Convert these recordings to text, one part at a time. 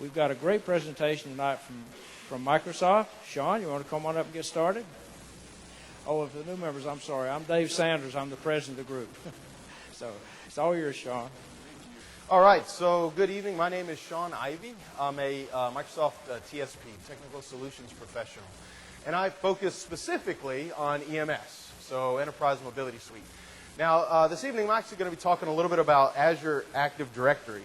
we've got a great presentation tonight from Microsoft. Sean, you want to come on up and get started? Oh, for the new members, I'm sorry. I'm Dave Sanders. I'm the president of the group. So it's all yours, Sean. All right, so good evening. My name is Sean Ivey. I'm a Microsoft TSP, Technical Solutions Professional. And I focus specifically on EMS, so Enterprise Mobility Suite. Now, this evening, I'm actually going to be talking a little bit about Azure Active Directory.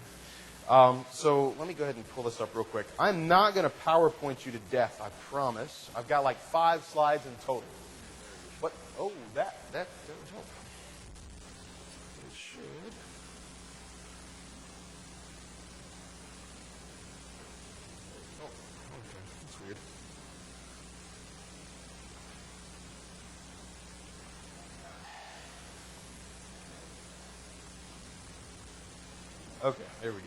So let me go ahead and pull this up real quick. I'm not going to PowerPoint you to death, I promise. I've got like 5 slides in total. But, oh, that doesn't help. It should. Oh, okay, that's weird. Okay, there we go.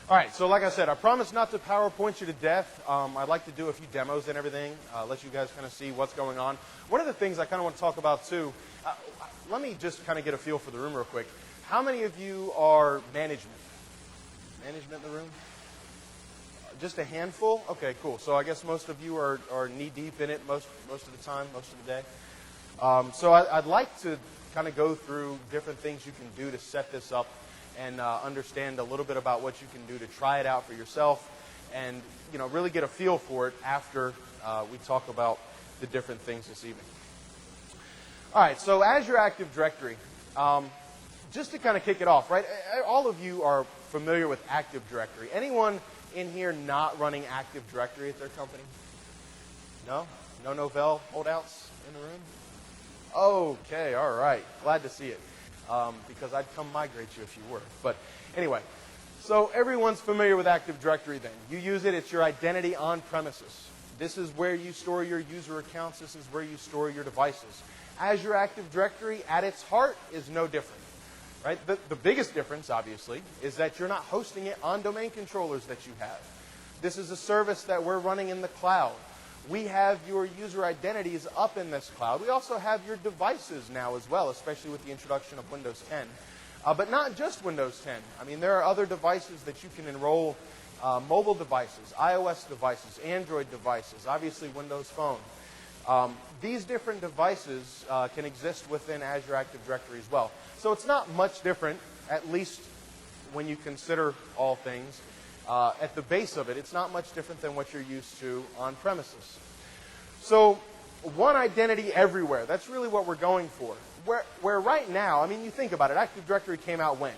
All right, so like I said, I promise not to PowerPoint you to death. I'd like to do a few demos and everything, let you guys kind of see what's going on. One of the things I kind of want to talk about, too, let me just kind of get a feel for the room real quick. How many of you are management? Management in the room? Just a handful? Okay, cool. So I guess most of you are knee-deep in it most of the time, most of the day. So I'd like to kind of go through different things you can do to set this up and understand a little bit about what you can do to try it out for yourself and really get a feel for it after we talk about the different things this evening. All right, so Azure Active Directory. Just to kind of kick it off, right? All of you are familiar with Active Directory. Anyone in here not running Active Directory at their company? No? No Novell holdouts in the room? Okay, all right. Glad to see it. Because I'd come migrate you if you were. But anyway, so everyone's familiar with Active Directory then. You use it, it's your identity on premises. This is where you store your user accounts. This is where you store your devices. Azure Active Directory, at its heart, is no different. Right? The biggest difference, obviously, is that you're not hosting it on domain controllers that you have. This is a service that we're running in the cloud. We have your user identities up in this cloud. We also have your devices now as well, especially with the introduction of Windows 10. But not just Windows 10. I mean, there are other devices that you can enroll, mobile devices, iOS devices, Android devices, obviously Windows Phone. These different devices can exist within Azure Active Directory as well. So it's not much different, at least when you consider all things. At the base of it, it's not much different than what you're used to on premises. So one identity everywhere, that's really what we're going for. Where right now, I mean, you think about it, Active Directory came out when?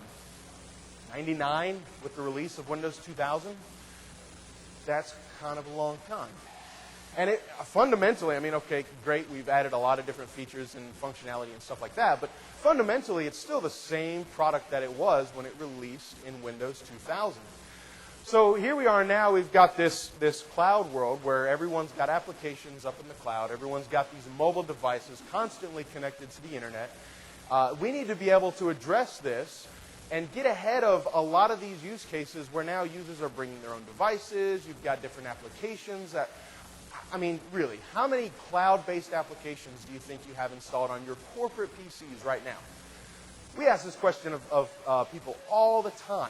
99 with the release of Windows 2000? That's kind of a long time. And it fundamentally, I mean, okay, great, we've added a lot of different features and functionality and stuff like that, but fundamentally, it's still the same product that it was when it released in Windows 2000. So here we are now, we've got this cloud world where everyone's got applications up in the cloud. Everyone's got these mobile devices constantly connected to the internet. We need to be able to address this and get ahead of a lot of these use cases where now users are bringing their own devices. You've got different applications that, I mean, really, how many cloud-based applications do you think you have installed on your corporate PCs right now? We ask this question of people all the time.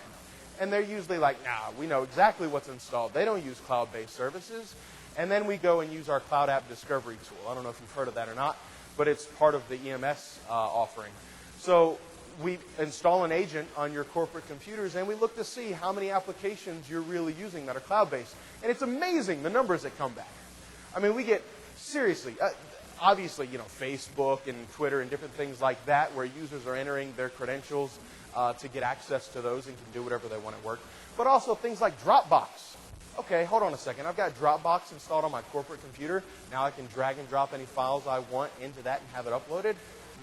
And they're usually like, nah, we know exactly what's installed. They don't use cloud-based services. And then we go and use our Cloud App Discovery tool. I don't know if you've heard of that or not, but it's part of the EMS offering. So we install an agent on your corporate computers, and we look to see how many applications you're really using that are cloud-based. And it's amazing, the numbers that come back. I mean, we get, seriously, obviously, Facebook and Twitter and different things like that where users are entering their credentials to get access to those and can do whatever they want at work. But also things like Dropbox. Okay, hold on a second. I've got Dropbox installed on my corporate computer. Now I can drag and drop any files I want into that and have it uploaded.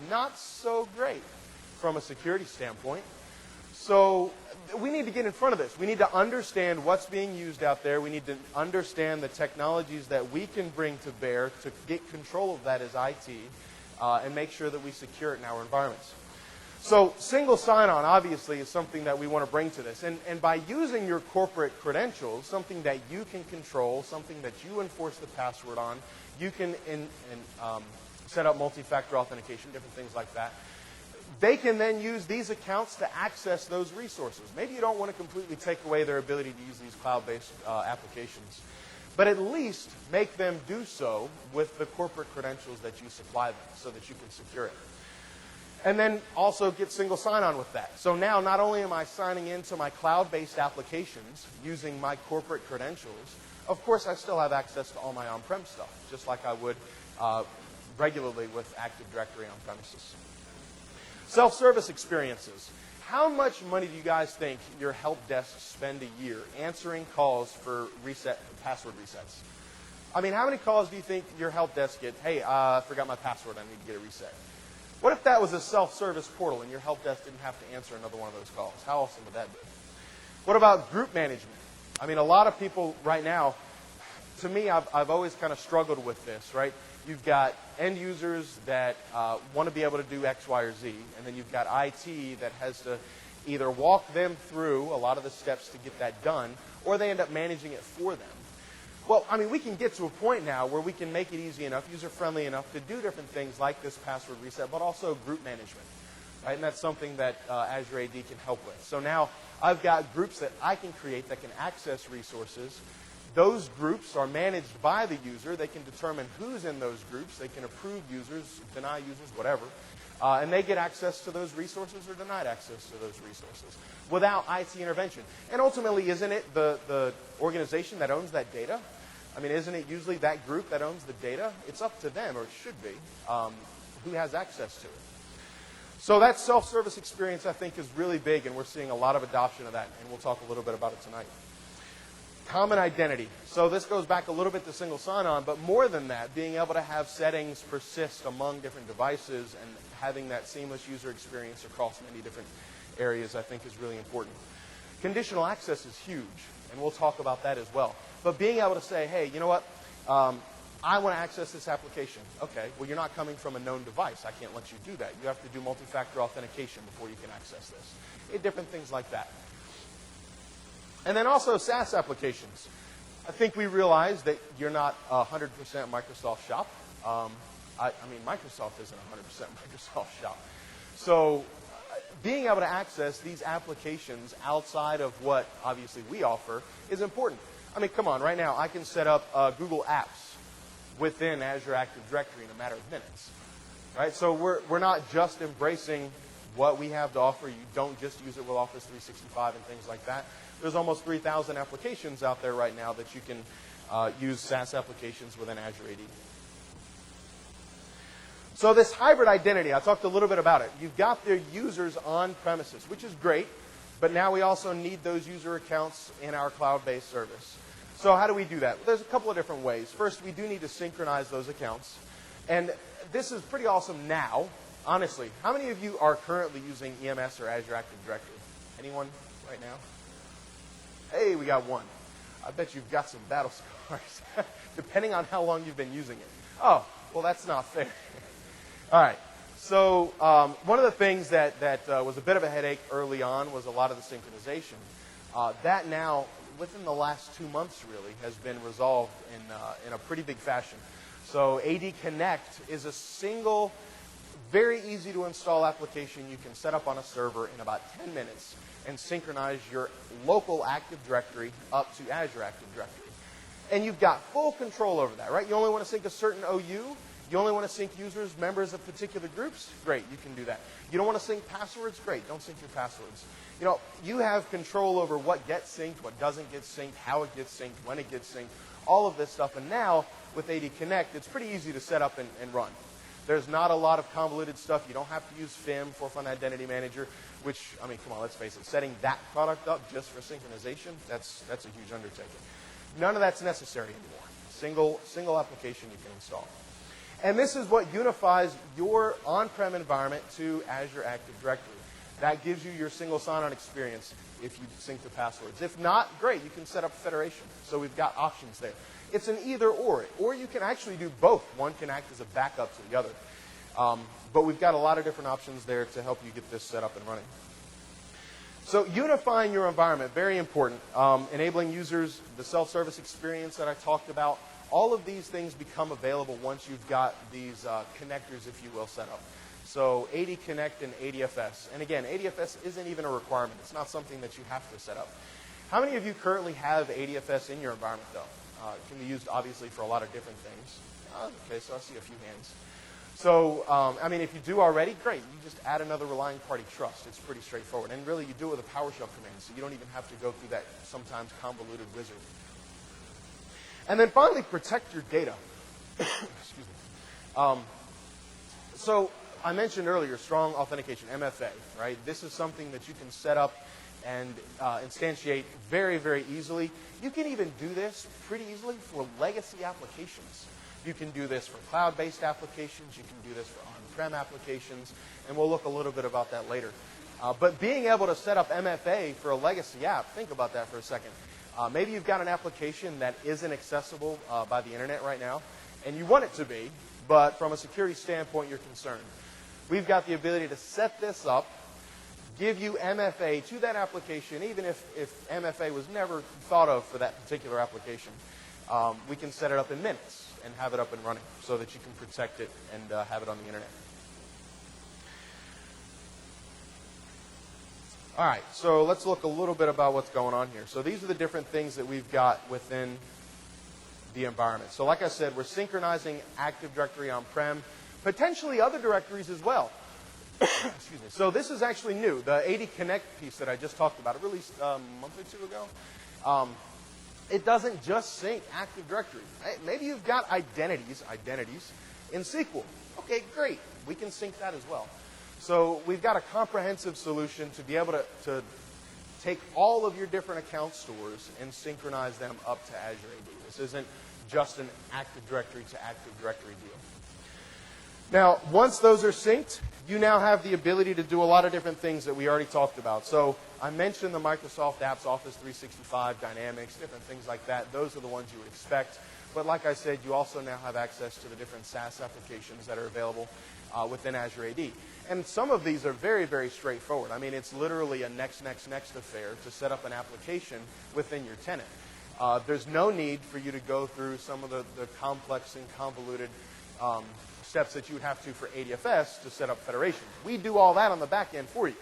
Not so great from a security standpoint. So we need to get in front of this. We need to understand what's being used out there. We need to understand the technologies that we can bring to bear to get control of that as IT and make sure that we secure it in our environments. So single sign-on, obviously, is something that we want to bring to this. And by using your corporate credentials, something that you can control, something that you enforce the password on, you can set up multi-factor authentication, different things like that. they can then use these accounts to access those resources. Maybe you don't want to completely take away their ability to use these cloud-based applications, but at least make them do so with the corporate credentials that you supply them so that you can secure it. And then also get single sign-on with that. So now not only am I signing into my cloud-based applications using my corporate credentials, of course I still have access to all my on-prem stuff, just like I would regularly with Active Directory on premises. Self-service experiences. How much money do you guys think your help desk spend a year answering calls for password resets? I mean, how many calls do you think your help desk get? Hey, I forgot my password. I need to get it reset. What if that was a self-service portal and your help desk didn't have to answer another one of those calls? How awesome would that be? What about group management? I mean, a lot of people right now, to me, I've always kind of struggled with this, right? You've got end users that want to be able to do X, Y, or Z, and then you've got IT that has to either walk them through a lot of the steps to get that done, or they end up managing it for them. Well, I mean, we can get to a point now where we can make it easy enough, user-friendly enough to do different things like this password reset, but also group management, right? And that's something that Azure AD can help with. So now I've got groups that I can create that can access resources. Those groups are managed by the user. They can determine who's in those groups. They can approve users, deny users, whatever. And they get access to those resources or denied access to those resources without IT intervention. And ultimately, isn't it the organization that owns that data? I mean, isn't it usually that group that owns the data? It's up to them, or it should be, who has access to it. So that self-service experience, I think, is really big, and we're seeing a lot of adoption of that, and we'll talk a little bit about it tonight. Common identity. So this goes back a little bit to single sign-on, but more than that, being able to have settings persist among different devices and having that seamless user experience across many different areas, I think, is really important. Conditional access is huge, and we'll talk about that as well. But being able to say, hey, you know what? I want to access this application. Okay, well, you're not coming from a known device. I can't let you do that. You have to do multi-factor authentication before you can access this. Different things like that. And then also SaaS applications. I think we realize that you're not 100% Microsoft shop. I mean, Microsoft isn't 100% Microsoft shop. So being able to access these applications outside of what, obviously, we offer is important. I mean, come on, right now, I can set up Google Apps within Azure Active Directory in a matter of minutes. Right? So we're not just embracing what we have to offer. You don't just use it with Office 365 and things like that. There's almost 3,000 applications out there right now that you can use SaaS applications within Azure AD. So this hybrid identity, I talked a little bit about it. You've got their users on premises, which is great, but now we also need those user accounts in our cloud-based service. So how do we do that? Well, there's a couple of different ways. First, we do need to synchronize those accounts. And this is pretty awesome now, honestly. How many of you are currently using EMS or Azure Active Directory? Anyone right now? Hey, we got one. I bet you've got some battle scars, depending on how long you've been using it. Oh, well, that's not fair. All right. So one of the things that was a bit of a headache early on was a lot of the synchronization. That now, within the last 2 months, really, has been resolved in a pretty big fashion. So AD Connect is a single, very easy to install application you can set up on a server in about 10 minutes and synchronize your local Active Directory up to Azure Active Directory. And you've got full control over that, right? You only want to sync a certain OU. You only want to sync users, members of particular groups? Great, you can do that. You don't want to sync passwords? Great, don't sync your passwords. You know, you have control over what gets synced, what doesn't get synced, how it gets synced, when it gets synced, all of this stuff. And now, with AD Connect, it's pretty easy to set up and run. There's not a lot of convoluted stuff. You don't have to use FIM, Forefront Identity Manager, which, I mean, come on, let's face it. Setting that product up just for synchronization, that's a huge undertaking. None of that's necessary anymore. Single application you can install. And this is what unifies your on-prem environment to Azure Active Directory. That gives you your single sign-on experience if you sync the passwords. If not, great, you can set up federation. So we've got options there. It's an either-or. Or you can actually do both. One can act as a backup to the other. But we've got a lot of different options there to help you get this set up and running. So unifying your environment, very important. Enabling users, the self-service experience that I talked about. All of these things become available once you've got these connectors, if you will, set up. So AD Connect and ADFS. And again, ADFS isn't even a requirement. It's not something that you have to set up. How many of you currently have ADFS in your environment, though? It can be used, obviously, for a lot of different things. Okay, so I see a few hands. So, I mean, if you do already, great. You just add another relying party trust. It's pretty straightforward. And really, you do it with a PowerShell command, so you don't even have to go through that sometimes convoluted wizard. And then finally, protect your data. Excuse me. So I mentioned earlier, strong authentication, MFA, right? This is something that you can set up and instantiate very, very easily. You can even do this pretty easily for legacy applications. You can do this for cloud-based applications. You can do this for on-prem applications. And we'll look a little bit about that later. But being able to set up MFA for a legacy app, think about that for a second. Maybe you've got an application that isn't accessible by the internet right now, and you want it to be, but from a security standpoint, you're concerned. We've got the ability to set this up, give you MFA to that application, even if MFA was never thought of for that particular application. We can set it up in minutes and have it up and running so that you can protect it and have it on the internet. All right, so let's look a little bit about what's going on here. So these are the different things that we've got within the environment. So like I said, we're synchronizing Active Directory on-prem, potentially other directories as well. Excuse me. So this is actually new. The AD Connect piece that I just talked about, it released a month or two ago. It doesn't just sync Active Directory. Right? Maybe you've got identities in SQL. Okay, great. We can sync that as well. So we've got a comprehensive solution to be able to take all of your different account stores and synchronize them up to Azure AD. This isn't just an Active Directory to Active Directory deal. Now, once those are synced, you now have the ability to do a lot of different things that we already talked about. So I mentioned the Microsoft apps, Office 365, Dynamics, different things like that. Those are the ones you would expect. But like I said, you also now have access to the different SaaS applications that are available within Azure AD. And some of these are very, very straightforward. I mean, it's literally a next affair to set up an application within your tenant. There's no need for you to go through some of the complex and convoluted steps that you would have to for ADFS to set up federations. We do all that on the back end for you.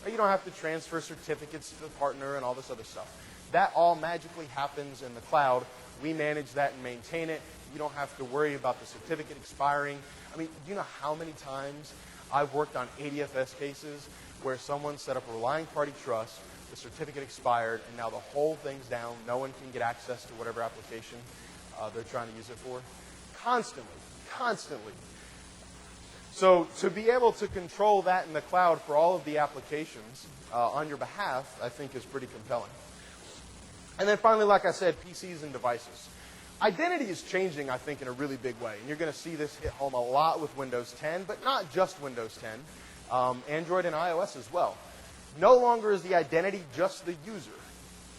You don't have to transfer certificates to the partner and all this other stuff. That all magically happens in the cloud. We manage that and maintain it. You don't have to worry about the certificate expiring. I mean, do you know how many times I've worked on ADFS cases where someone set up a relying party trust, the certificate expired, and now the whole thing's down. No one can get access to whatever application they're trying to use it for. Constantly. So to be able to control that in the cloud for all of the applications on your behalf, I think is pretty compelling. And then finally, like I said, PCs and devices. Identity is changing, I think, in a really big way. And you're going to see this hit home a lot with Windows 10, but not just Windows 10, Android and iOS as well. No longer is the identity just the user.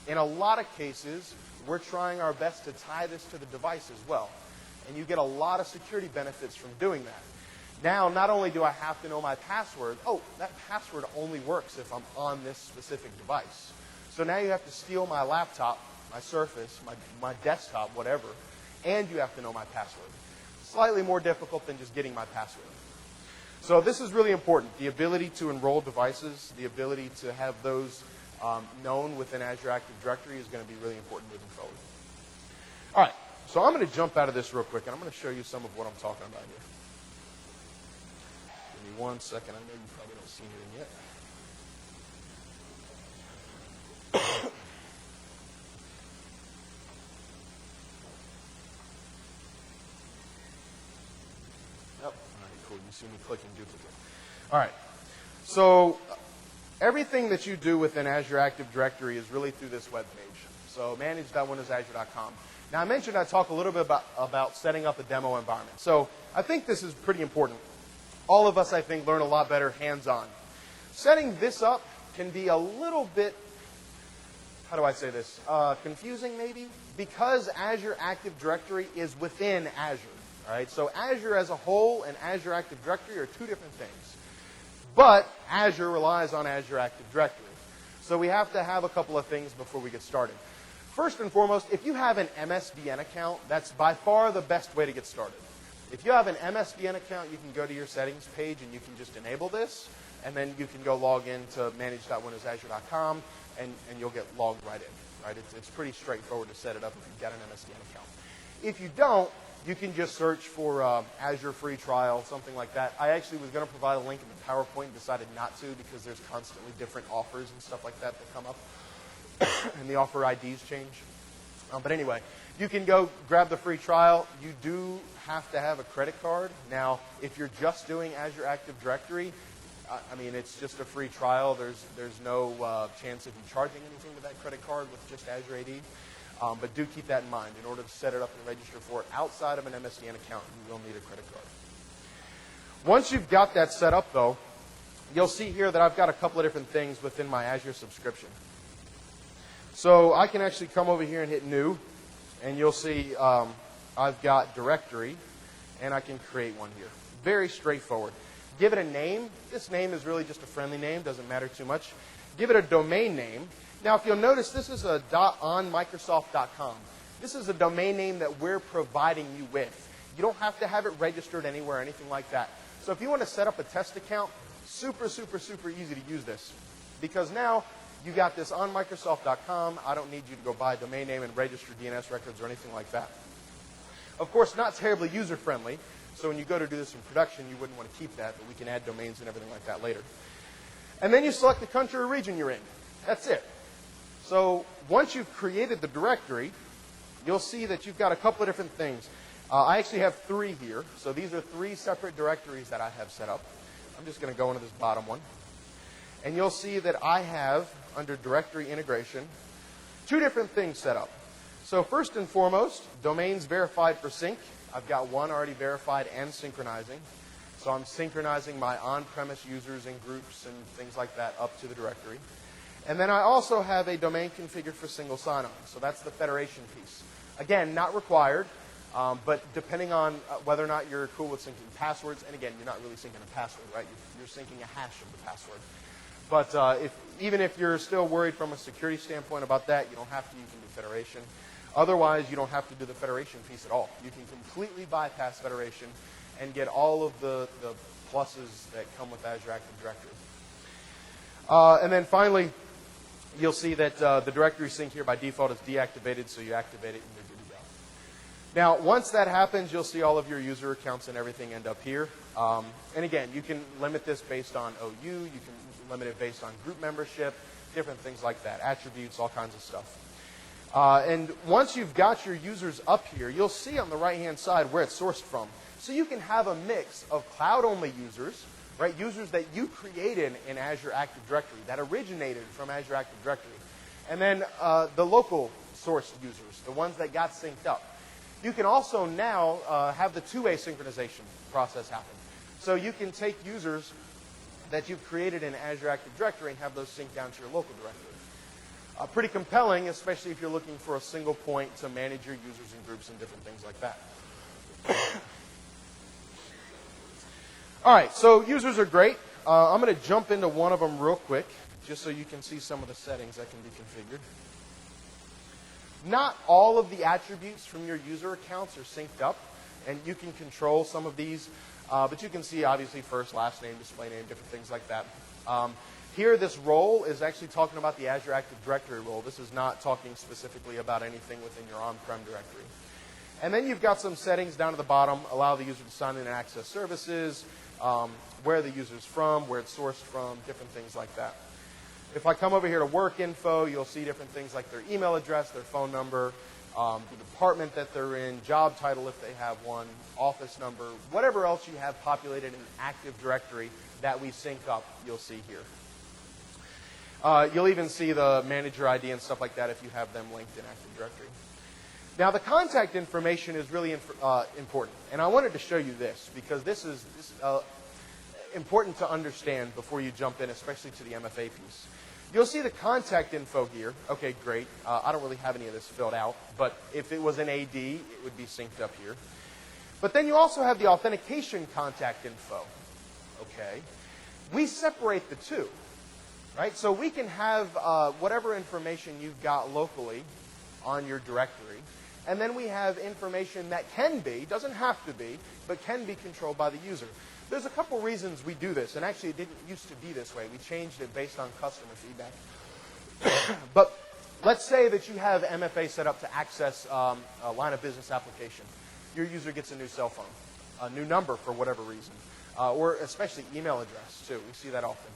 In a lot of cases, we're trying our best to tie this to the device as well. And you get a lot of security benefits from doing that. Now, not only do I have to know my password, that password only works if I'm on this specific device. So now you have to steal my laptop, my Surface, my desktop, whatever, and you have to know my password. Slightly more difficult than just getting my password. So this is really important. The ability to enroll devices, the ability to have those known within Azure Active Directory is going to be really important moving forward. All right, so I'm going to jump out of this real quick, and I'm going to show you some of what I'm talking about here. Give me 1 second. I know you probably don't see anything yet. Yep. All right, cool. You see me clicking duplicate. All right. So everything that you do within Azure Active Directory is really through this web page. So manage.windowsazure.com. Now, I mentioned I talk a little bit about setting up a demo environment. So I think this is pretty important. All of us, I think, learn a lot better hands-on. Setting this up can be a little bit, how do I say this, confusing maybe, because Azure Active Directory is within Azure. All right? So Azure as a whole and Azure Active Directory are two different things. But Azure relies on Azure Active Directory. So we have to have a couple of things before we get started. First and foremost, if you have an MSDN account, that's by far the best way to get started. If you have an MSDN account, you can go to your settings page and you can just enable this, and then you can go log in to manage.windowsazure.com, and you'll get logged right in. Right? It's pretty straightforward to set it up if you've got an MSDN account. If you don't, you can just search for Azure free trial, something like that. I actually was going to provide a link in the PowerPoint and decided not to because there's constantly different offers and stuff like that that come up, and the offer IDs change. But anyway, you can go grab the free trial. You do have to have a credit card. Now, if you're just doing Azure Active Directory, I mean, it's just a free trial. There's no chance of you charging anything with that credit card with just Azure AD. But do keep that in mind. In order to set it up and register for it outside of an MSDN account, you will need a credit card. Once you've got that set up, though, you'll see here that I've got a couple of different things within my Azure subscription. So I can actually come over here and hit New, and you'll see I've got Directory, and I can create one here. Very straightforward. Give it a name. This name is really just a friendly name. Doesn't matter too much. Give it a domain name. Now, if you'll notice, this is a .onmicrosoft.com. This is a domain name that we're providing you with. You don't have to have it registered anywhere or anything like that. So if you want to set up a test account, super, super, super easy to use this. Because now you got this onmicrosoft.com. I don't need you to go buy a domain name and register DNS records or anything like that. Of course, not terribly user-friendly. So when you go to do this in production, you wouldn't want to keep that, but we can add domains and everything like that later. And then you select the country or region you're in. That's it. So once you've created the directory, you'll see that you've got a couple of different things. I actually have 3 here. So these are 3 separate directories that I have set up. I'm just going to go into this bottom one. And you'll see that I have, under directory integration, 2 different things set up. So first and foremost, domains verified for sync. I've got one already verified and synchronizing. So I'm synchronizing my on-premise users and groups and things like that up to the directory. And then I also have a domain configured for single sign-on. So that's the federation piece. Again, not required, but depending on whether or not you're cool with syncing passwords, and again, you're not really syncing a password, right? You're syncing a hash of the password. But even if you're still worried from a security standpoint about that, you don't have to. You can do federation. Otherwise, you don't have to do the federation piece at all. You can completely bypass federation and get all of the pluses that come with Azure Active Directory. And then finally, you'll see that the directory sync here by default is deactivated, so you activate it and you're good to go. Now, once that happens, you'll see all of your user accounts and everything end up here. And again, you can limit this based on OU. You can limit it based on group membership, different things like that, attributes, all kinds of stuff. And once you've got your users up here, you'll see on the right-hand side where it's sourced from. So you can have a mix of cloud-only users, right? Users that you created in Azure Active Directory, that originated from Azure Active Directory. And then the local source users, the ones that got synced up. You can also now have the two-way synchronization process happen. So you can take users that you've created in Azure Active Directory and have those synced down to your local directory. Pretty compelling, especially if you're looking for a single point to manage your users and groups and different things like that. All right, so users are great. I'm going to jump into one of them real quick, just so you can see some of the settings that can be configured. Not all of the attributes from your user accounts are synced up, and you can control some of these. But you can see, obviously, first, last name, display name, different things like that. Here, this role is actually talking about the Azure Active Directory role. This is not talking specifically about anything within your on-prem directory. And then you've got some settings down at the bottom, allow the user to sign in and access services, where the user's from, where it's sourced from, different things like that. If I come over here to work info, you'll see different things like their email address, their phone number, the department that they're in, job title if they have one, office number, whatever else you have populated in Active Directory that we sync up, you'll see here. You'll even see the manager ID and stuff like that if you have them linked in Active Directory. Now, the contact information is really important. And I wanted to show you this because this is important to understand before you jump in, especially to the MFA piece. You'll see the contact info here. OK, great. I don't really have any of this filled out. But if it was an AD, it would be synced up here. But then you also have the authentication contact info. OK. We separate the two. Right? So we can have whatever information you've got locally on your directory. And then we have information that can be, doesn't have to be, but can be controlled by the user. There's a couple reasons we do this, and actually it didn't used to be this way. We changed it based on customer feedback. But let's say that you have MFA set up to access a line of business application. Your user gets a new cell phone, a new number for whatever reason, or especially email address too. We see that often.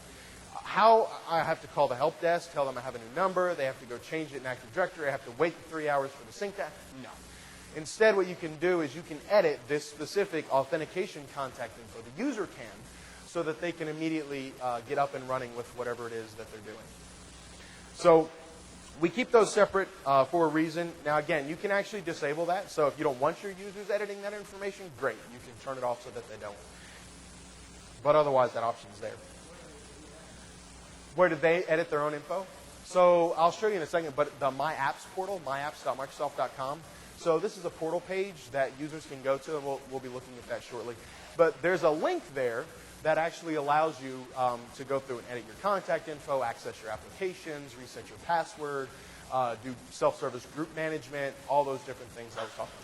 How I have to call the help desk, tell them I have a new number, they have to go change it in Active Directory, I have to wait 3 hours for the sync to happen? No. Instead, what you can do is you can edit this specific authentication contact info. The user can, so that they can immediately get up and running with whatever it is that they're doing. So we keep those separate for a reason. Now, again, you can actually disable that. So if you don't want your users editing that information, great. You can turn it off so that they don't. But otherwise, that option's there. Where do they edit their own info? So I'll show you in a second, but the My Apps portal, myapps.microsoft.com. So this is a portal page that users can go to, and we'll be looking at that shortly. But there's a link there that actually allows you to go through and edit your contact info, access your applications, reset your password, do self-service group management, all those different things I was talking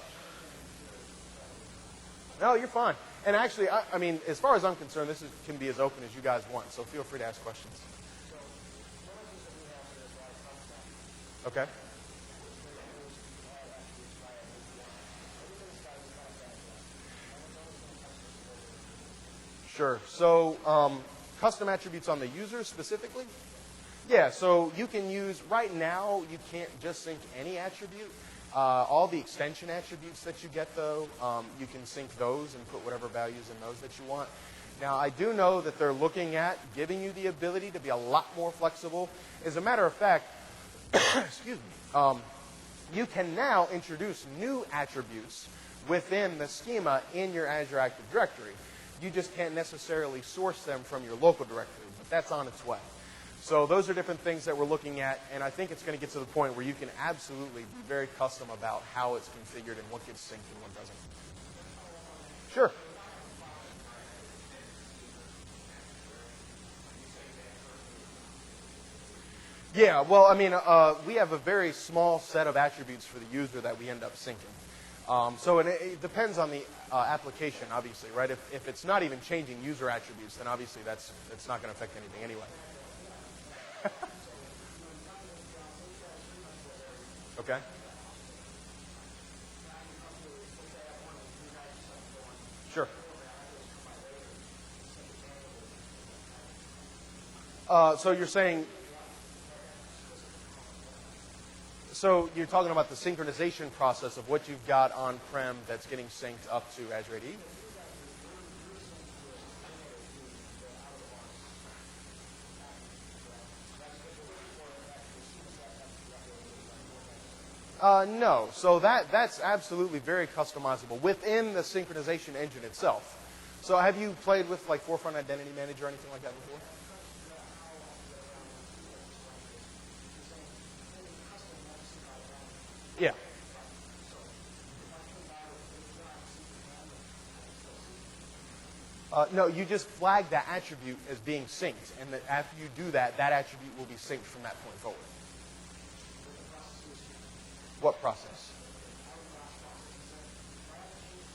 about. No, you're fine. And actually, I mean, as far as I'm concerned, this can be as open as you guys want, so feel free to ask questions. Okay. Sure. So custom attributes on the user specifically? Yeah, so you can use, right now, you can't just sync any attribute. All the extension attributes that you get, though, you can sync those and put whatever values in those that you want. Now, I do know that they're looking at giving you the ability to be a lot more flexible. As a matter of fact, excuse me, you can now introduce new attributes within the schema in your Azure Active Directory. You just can't necessarily source them from your local directory, but that's on its way. So those are different things that we're looking at, and I think it's going to get to the point where you can absolutely be very custom about how it's configured and what gets synced and what doesn't. Sure. Yeah, well, I mean, we have a very small set of attributes for the user that we end up syncing. So it depends on the application, obviously, right? If it's not even changing user attributes, then obviously it's not going to affect anything anyway. Okay. Sure. So you're saying, so you're talking about the synchronization process of what you've got on-prem that's getting synced up to Azure AD? No. So that's absolutely very customizable within the synchronization engine itself. So have you played with like Forefront Identity Manager or anything like that before? Yeah. No, you just flag that attribute as being synced, and that after you do that, that attribute will be synced from that point forward. What process?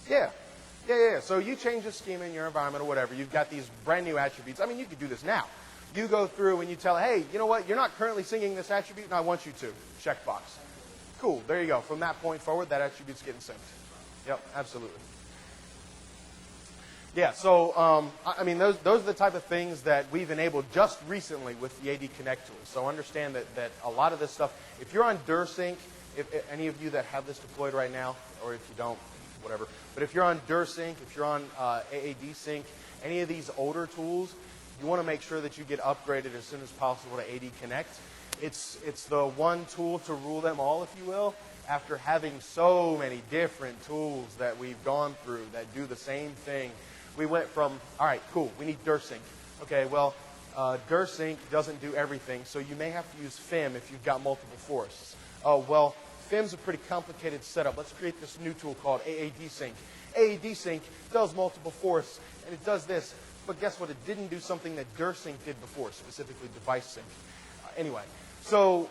Yeah. Yeah. So you change the schema in your environment or whatever. You've got these brand new attributes. I mean, you could do this now. You go through and you tell, hey, you know what? You're not currently syncing this attribute, and I want you to. Checkbox. Cool. There you go. From that point forward, that attribute's getting synced. Yep, absolutely. Yeah, so, I mean, those are the type of things that we've enabled just recently with the AD Connect tool. So understand that a lot of this stuff, if you're on DirSync, if any of you that have this deployed right now, or if you don't, whatever, but if you're on DirSync, if you're on AAD Sync, any of these older tools, you want to make sure that you get upgraded as soon as possible to AD Connect. It's the one tool to rule them all, if you will, after having so many different tools that we've gone through that do the same thing. We went from, all right, cool, we need DirSync. Okay, well, DirSync doesn't do everything, so you may have to use FIM if you've got multiple forests. Oh, well, FIM's a pretty complicated setup. Let's create this new tool called AAD Sync. AAD Sync does multiple forests, and it does this. But guess what? It didn't do something that DirSync did before, specifically device sync. Anyway, so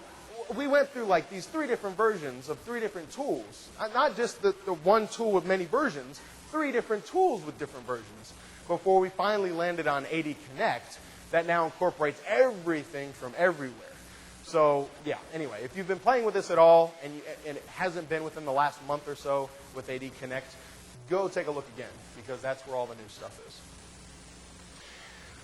we went through like these 3 different versions of 3 different tools. Not just the one tool with many versions, 3 different tools with different versions before we finally landed on AD Connect that now incorporates everything from everywhere. So, yeah, anyway, if you've been playing with this at all and it hasn't been within the last month or so with AD Connect, go take a look again because that's where all the new stuff is.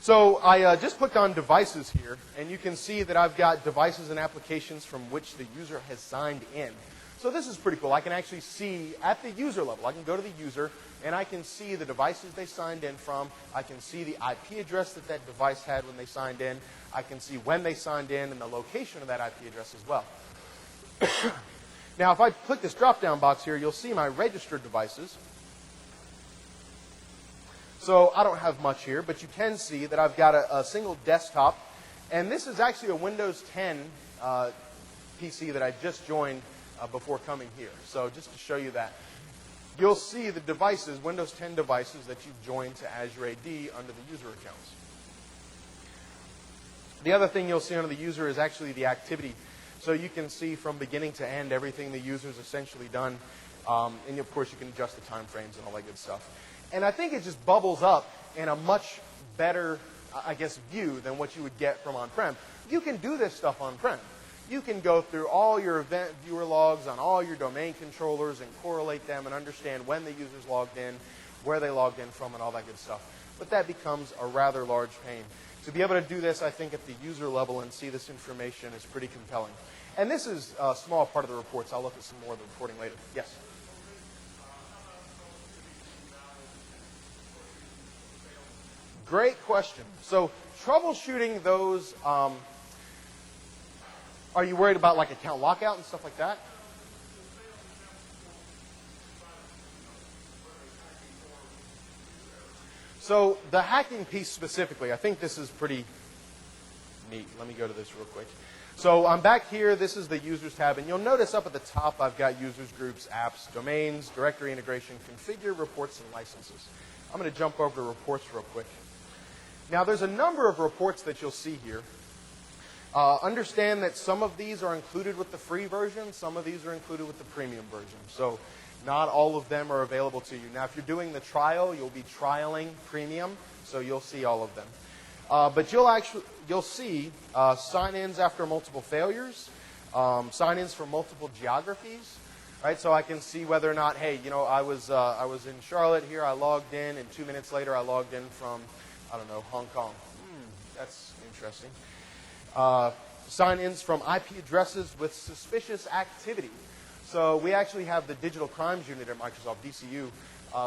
So I just clicked on devices here, and you can see that I've got devices and applications from which the user has signed in. So this is pretty cool. I can actually see at the user level. I can go to the user, and I can see the devices they signed in from. I can see the IP address that that device had when they signed in. I can see when they signed in and the location of that IP address as well. Now, if I click this drop-down box here, you'll see my registered devices. So I don't have much here, but you can see that I've got a single desktop. And this is actually a Windows 10 PC that I just joined before coming here. So just to show you that. You'll see the devices, Windows 10 devices that you've joined to Azure AD under the user accounts. The other thing you'll see under the user is actually the activity. So you can see from beginning to end everything the user's essentially done. And of course you can adjust the time frames and all that good stuff. And I think it just bubbles up in a much better, I guess, view than what you would get from on-prem. You can do this stuff on-prem. You can go through all your event viewer logs on all your domain controllers and correlate them and understand when the user's logged in, where they logged in from, and all that good stuff. But that becomes a rather large pain. To be able to do this, I think, at the user level and see this information is pretty compelling. And this is a small part of the reports. I'll look at some more of the reporting later. Yes? Great question. So troubleshooting those, are you worried about like account lockout and stuff like that? So the hacking piece specifically, I think this is pretty neat. Let me go to this real quick. So I'm back here. This is the Users tab. And you'll notice up at the top, I've got Users, Groups, Apps, Domains, Directory Integration, Configure, Reports, and Licenses. I'm going to jump over to Reports real quick. Now, there's a number of reports that you'll see here. Understand that some of these are included with the free version. Some of these are included with the premium version. So not all of them are available to you. Now, if you're doing the trial, you'll be trialing premium, so you'll see all of them. But you'll see sign-ins after multiple failures, sign-ins for multiple geographies. Right, so I can see whether or not, hey, you know, I was in Charlotte here, I logged in, and 2 minutes later I logged in from, I don't know, Hong Kong. That's interesting. Sign-ins from IP addresses with suspicious activity. So we actually have the Digital Crimes Unit at Microsoft, DCU,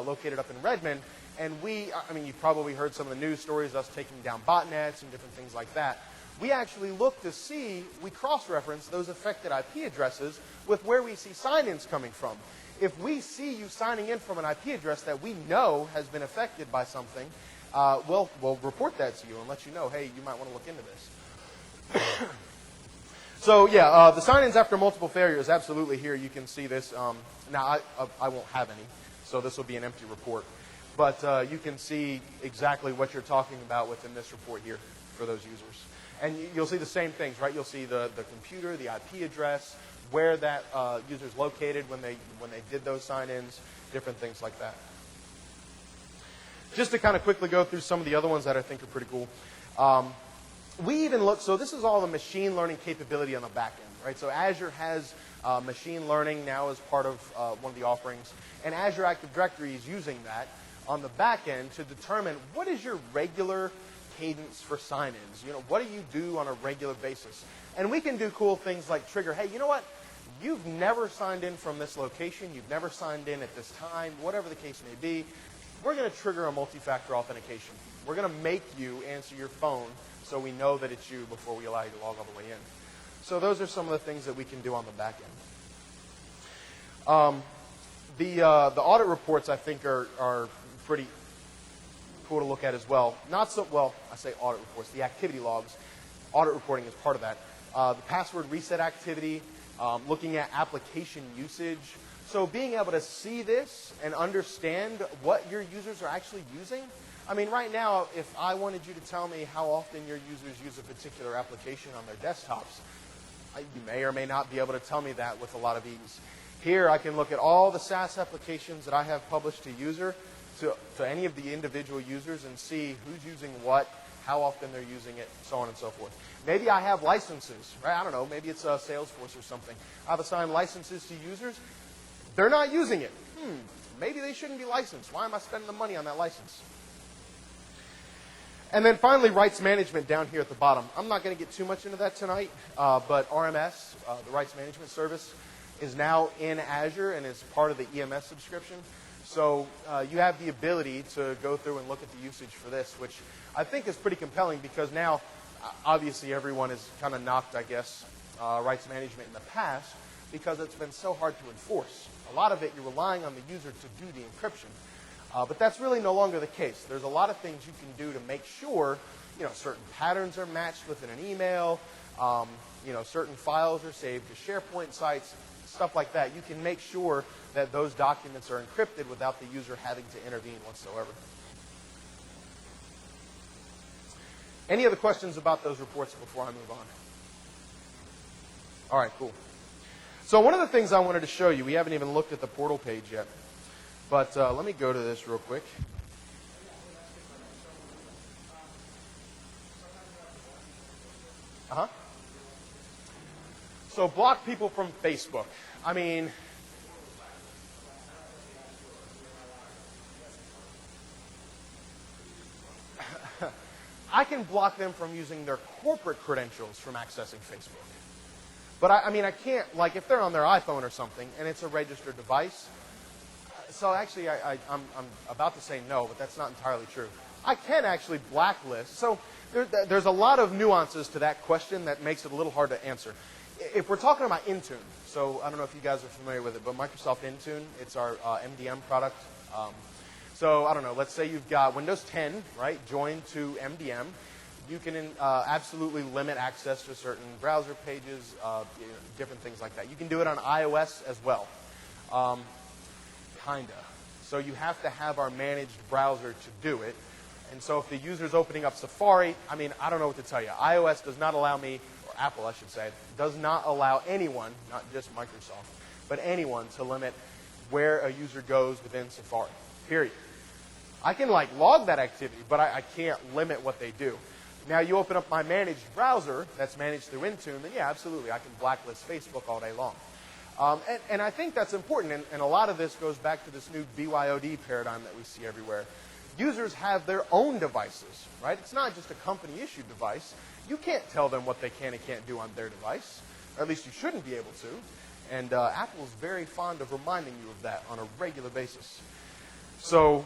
located up in Redmond. And you've probably heard some of the news stories, us taking down botnets and different things like that. We actually look to see, we cross-reference those affected IP addresses with where we see sign-ins coming from. If we see you signing in from an IP address that we know has been affected by something, we'll report that to you and let you know, hey, you might want to look into this. So, yeah, the sign-ins after multiple failures, absolutely here. You can see this. Now, I won't have any, so this will be an empty report. But you can see exactly what you're talking about within this report here for those users. And you'll see the same things, right? You'll see the computer, the IP address, where that user's located when they did those sign-ins, different things like that. Just to kind of quickly go through some of the other ones that I think are pretty cool. We even look, so this is all the machine learning capability on the back end, right? So Azure has machine learning now as part of one of the offerings. And Azure Active Directory is using that on the back end to determine what is your regular cadence for sign-ins. You know, what do you do on a regular basis? And we can do cool things like trigger, hey, you know what? You've never signed in from this location. You've never signed in at this time, whatever the case may be. We're going to trigger a multi-factor authentication. We're going to make you answer your phone so we know that it's you before we allow you to log all the way in. So those are some of the things that we can do on the back end. The audit reports, I think, are pretty cool to look at as well. Not so, well, I say audit reports, the activity logs. Audit reporting is part of that. The password reset activity, looking at application usage. So being able to see this and understand what your users are actually using. I mean, right now, if I wanted you to tell me how often your users use a particular application on their desktops, You may or may not be able to tell me that with a lot of ease. Here, I can look at all the SaaS applications that I have published to user, to any of the individual users, and see who's using what, how often they're using it, so on and so forth. Maybe I have licenses, right? I don't know. Maybe it's Salesforce or something. I've assigned licenses to users. They're not using it. Maybe they shouldn't be licensed. Why am I spending the money on that license? And then finally, rights management down here at the bottom. I'm not going to get too much into that tonight, but RMS, the rights management service, is now in Azure and is part of the EMS subscription. So you have the ability to go through and look at the usage for this, which I think is pretty compelling because now, obviously, everyone has kind of knocked, I guess, rights management in the past because it's been so hard to enforce. A lot of it, you're relying on the user to do the encryption. But that's really no longer the case. There's a lot of things you can do to make sure, certain patterns are matched within an email, certain files are saved to SharePoint sites, stuff like that. You can make sure that those documents are encrypted without the user having to intervene whatsoever. Any other questions about those reports before I move on? All right, cool. So one of the things I wanted to show you, we haven't even looked at the portal page yet, but let me go to this real quick. So block people from Facebook. I mean, I can block them from using their corporate credentials from accessing Facebook. But I can't, like if they're on their iPhone or something and it's a registered device. So actually, I'm about to say no, but that's not entirely true. I can actually blacklist. So there's a lot of nuances to that question that makes it a little hard to answer. If we're talking about Intune, so I don't know if you guys are familiar with it, but Microsoft Intune, it's our MDM product. So I don't know, let's say you've got Windows 10, right, joined to MDM. You can absolutely limit access to certain browser pages, different things like that. You can do it on iOS as well. Kinda. So you have to have our managed browser to do it. And so if the user's opening up Safari, I don't know what to tell you. iOS does not allow me, or Apple I should say, does not allow anyone, not just Microsoft, but anyone to limit where a user goes within Safari, period. I can log that activity, but I can't limit what they do. Now you open up my managed browser that's managed through Intune, then yeah, absolutely, I can blacklist Facebook all day long. And I think that's important, and a lot of this goes back to this new BYOD paradigm that we see everywhere. Users have their own devices, right? It's not just a company-issued device. You can't tell them what they can and can't do on their device, or at least you shouldn't be able to. And Apple is very fond of reminding you of that on a regular basis. So,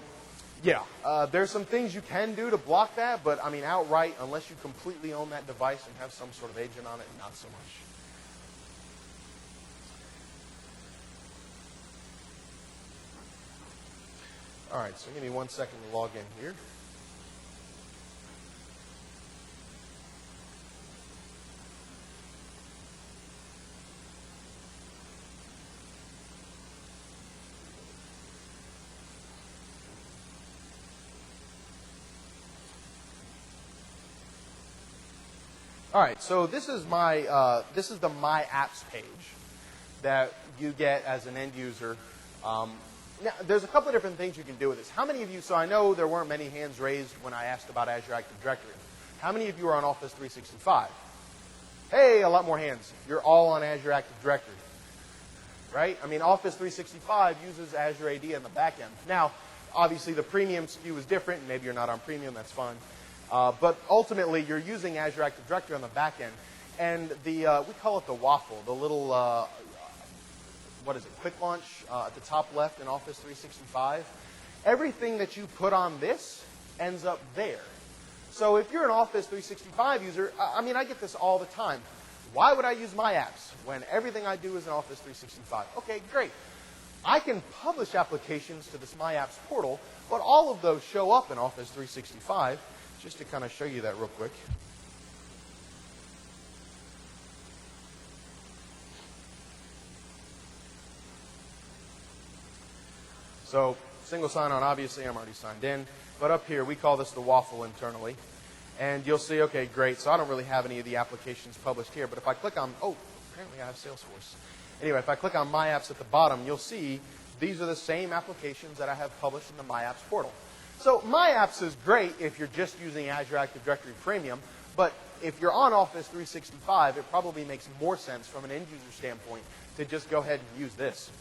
yeah, there's some things you can do to block that, but outright, unless you completely own that device and have some sort of agent on it, not so much. All right, so give me 1 second to log in here. All right, so this is the My Apps page that you get as an end user. Now, there's a couple of different things you can do with this. How many of you, so I know there weren't many hands raised when I asked about Azure Active Directory. How many of you are on Office 365? Hey, a lot more hands. You're all on Azure Active Directory, right? Office 365 uses Azure AD in the back end. Now, obviously, the premium SKU is different. Maybe you're not on premium, that's fine. But ultimately, you're using Azure Active Directory on the back end. And we call it the waffle, the little, quick launch at the top left in Office 365. Everything that you put on this ends up there. So if you're an Office 365 user, I get this all the time. Why would I use My Apps when everything I do is in Office 365? Okay, great. I can publish applications to this My Apps portal, but all of those show up in Office 365. Just to kind of show you that real quick. So single sign-on, obviously, I'm already signed in. But up here, we call this the waffle internally. And you'll see, okay, great. So I don't really have any of the applications published here. But if I click on, apparently I have Salesforce. Anyway, if I click on My Apps at the bottom, you'll see these are the same applications that I have published in the My Apps portal. So My Apps is great if you're just using Azure Active Directory Premium, but if you're on Office 365, it probably makes more sense from an end user standpoint to just go ahead and use this.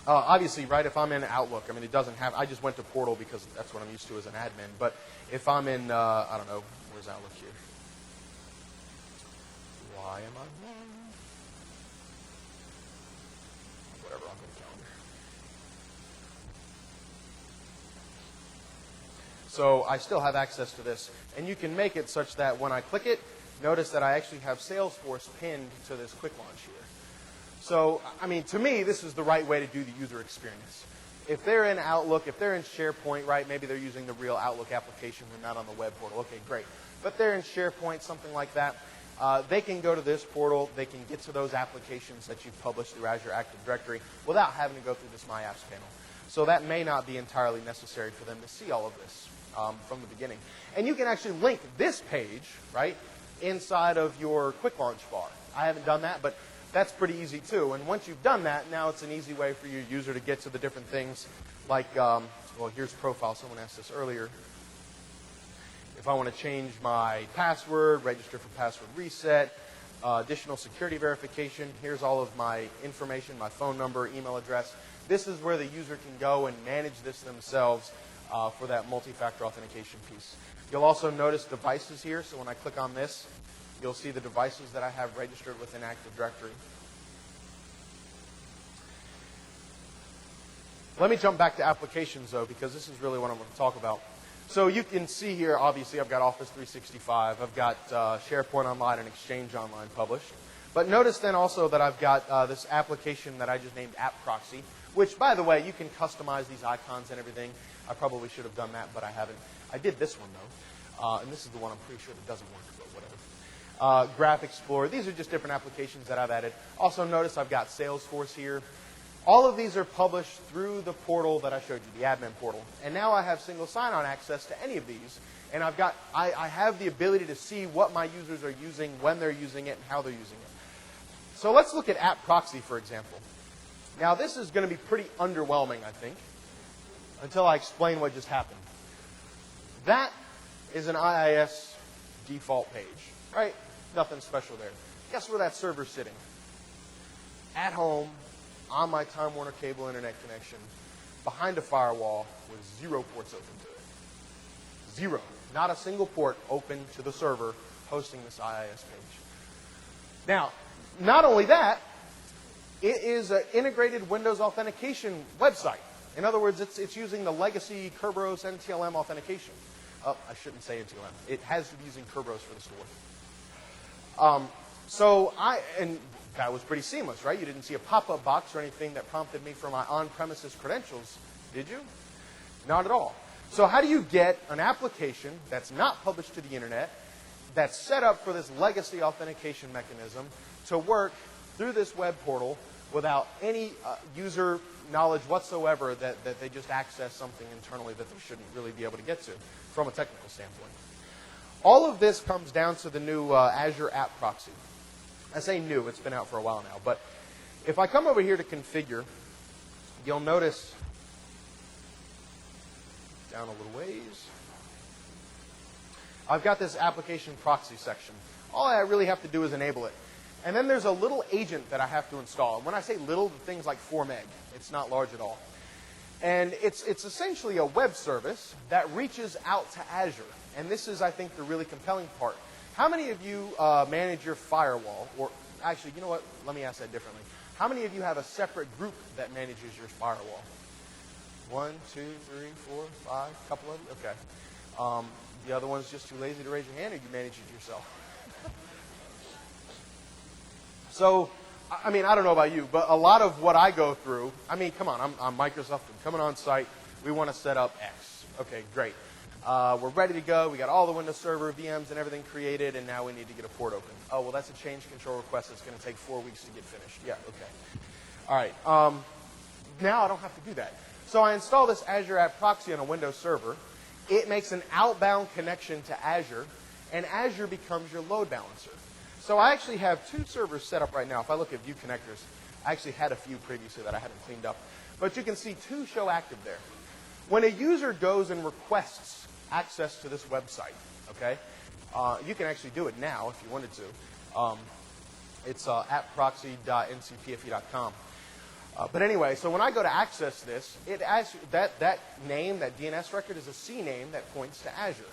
Obviously, right, if I'm in Outlook, I mean, it doesn't have, I just went to Portal because that's what I'm used to as an admin. But if I'm in, I don't know, where's Outlook here? Why am I? Whatever, I'll go to Calendar. So I still have access to this. And you can make it such that when I click it, notice that I actually have Salesforce pinned to this quick launch here. So, I mean, to me, this is the right way to do the user experience. If they're in Outlook, if they're in SharePoint, right, maybe they're using the real Outlook application, they're not on the web portal. Okay, great. But they're in SharePoint, something like that. They can go to this portal. They can get to those applications that you've published through Azure Active Directory without having to go through this My Apps panel. So that may not be entirely necessary for them to see all of this from the beginning. And you can actually link this page, right, inside of your quick launch bar. I haven't done that, but that's pretty easy too. And once you've done that, now it's an easy way for your user to get to the different things like, well, here's profile. Someone asked this earlier. If I want to change my password, register for password reset, additional security verification, here's all of my information, my phone number, email address. This is where the user can go and manage this themselves for that multi-factor authentication piece. You'll also notice devices here. So when I click on this, you'll see the devices that I have registered within Active Directory. Let me jump back to applications, though, because this is really what I'm going to talk about. So you can see here, obviously, I've got Office 365. I've got SharePoint Online and Exchange Online published. But notice then also that I've got this application that I just named App Proxy, which, by the way, you can customize these icons and everything. I probably should have done that, but I haven't. I did this one, though. And this is the one I'm pretty sure that doesn't work, but whatever. Graph Explorer. These are just different applications that I've added. Also notice I've got Salesforce here. All of these are published through the portal that I showed you, the admin portal. And now I have single sign-on access to any of these. And I have the ability to see what my users are using, when they're using it, and how they're using it. So let's look at App Proxy, for example. Now this is going to be pretty underwhelming, I think, until I explain what just happened. That is an IIS default page, right? Nothing special there. Guess where that server's sitting? At home, on my Time Warner cable internet connection, behind a firewall with 0 ports open to it. 0. Not a single port open to the server hosting this IIS page. Now, not only that, it is an integrated Windows authentication website. In other words, it's using the legacy Kerberos NTLM authentication. Oh, I shouldn't say NTLM. It has to be using Kerberos for the store. And that was pretty seamless, right? You didn't see a pop-up box or anything that prompted me for my on-premises credentials, did you? Not at all. So how do you get an application that's not published to the internet, that's set up for this legacy authentication mechanism to work through this web portal without any user knowledge whatsoever that they just access something internally that they shouldn't really be able to get to from a technical standpoint? All of this comes down to the new Azure App Proxy. I say new, it's been out for a while now. But if I come over here to configure, you'll notice down a little ways, I've got this application proxy section. All I really have to do is enable it. And then there's a little agent that I have to install. And when I say little, the thing's like 4 meg. It's not large at all. And it's essentially a web service that reaches out to Azure. And this is, I think, the really compelling part. How many of you manage your firewall? Or actually, you know what? Let me ask that differently. How many of you have a separate group that manages your firewall? 1, 2, 3, 4, 5, a couple of you? Okay. The other one's just too lazy to raise your hand, or you manage it yourself? So, I mean, I don't know about you, but a lot of what I go through, I mean, come on, I'm Microsoft, I'm coming on site, we want to set up X. Okay, great. We're ready to go, we got all the Windows Server VMs and everything created, and now we need to get a port open. Oh, well, that's a change control request that's going to take 4 weeks to get finished. Yeah, okay. All right, now I don't have to do that. So I install this Azure App Proxy on a Windows Server. It makes an outbound connection to Azure, and Azure becomes your load balancer. So I actually have 2 servers set up right now. If I look at view connectors, I actually had a few previously that I hadn't cleaned up. But you can see 2 show active there. When a user goes and requests access to this website, okay, you can actually do it now if you wanted to. It's at proxy.ncpfe.com. But anyway, so when I go to access this, it actually, that name, that DNS record, is a CNAME that points to Azure.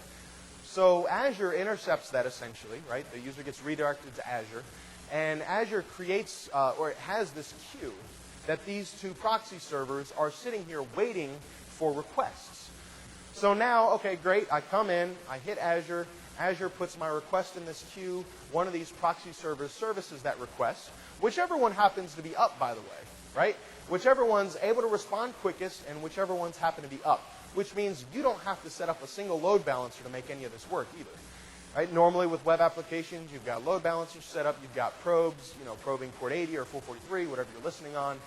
So Azure intercepts that essentially, right? The user gets redirected to Azure. And Azure creates, or it has this queue that these 2 proxy servers are sitting here waiting for requests. So now, okay, great. I come in, I hit Azure. Azure puts my request in this queue. One of these proxy servers services that request, whichever one happens to be up, by the way, right? Whichever one's able to respond quickest and whichever ones happen to be up, which means you don't have to set up a single load balancer to make any of this work either. Right? Normally with web applications, you've got load balancers set up, you've got probes, probing port 80 or 443, whatever you're listening on,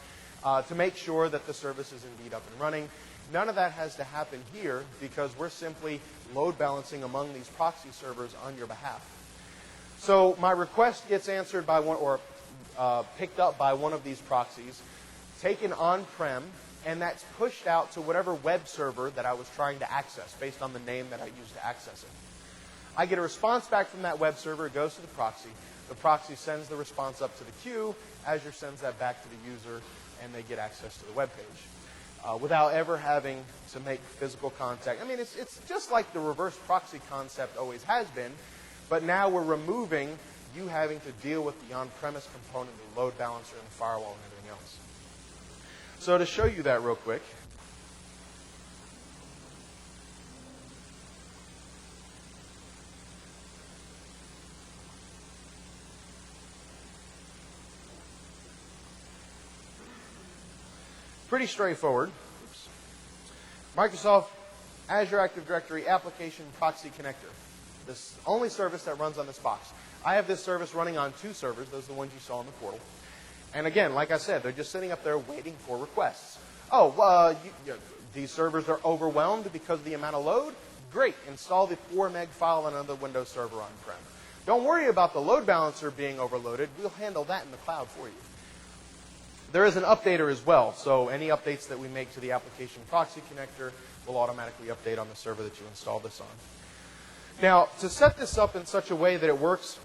to make sure that the service is indeed up and running. None of that has to happen here because we're simply load balancing among these proxy servers on your behalf. So my request gets answered by one, or picked up by one of these proxies, taken on-prem, and that's pushed out to whatever web server that I was trying to access based on the name that I used to access it. I get a response back from that web server. It goes to the proxy. The proxy sends the response up to the queue. Azure sends that back to the user, and they get access to the web page without ever having to make physical contact. I mean, it's just like the reverse proxy concept always has been, but now we're removing you having to deal with the on-premise component, the load balancer, and the firewall, and everything else. So to show you that real quick, pretty straightforward. Oops. Microsoft Azure Active Directory Application Proxy Connector. This only service that runs on this box. I have this service running on 2 servers. Those are the ones you saw in the portal. And again, like I said, they're just sitting up there waiting for requests. Oh, these servers are overwhelmed because of the amount of load? Great. Install the 4 meg file on another Windows server on-prem. Don't worry about the load balancer being overloaded. We'll handle that in the cloud for you. There is an updater as well, so any updates that we make to the application proxy connector will automatically update on the server that you install this on. Now, to set this up in such a way that it works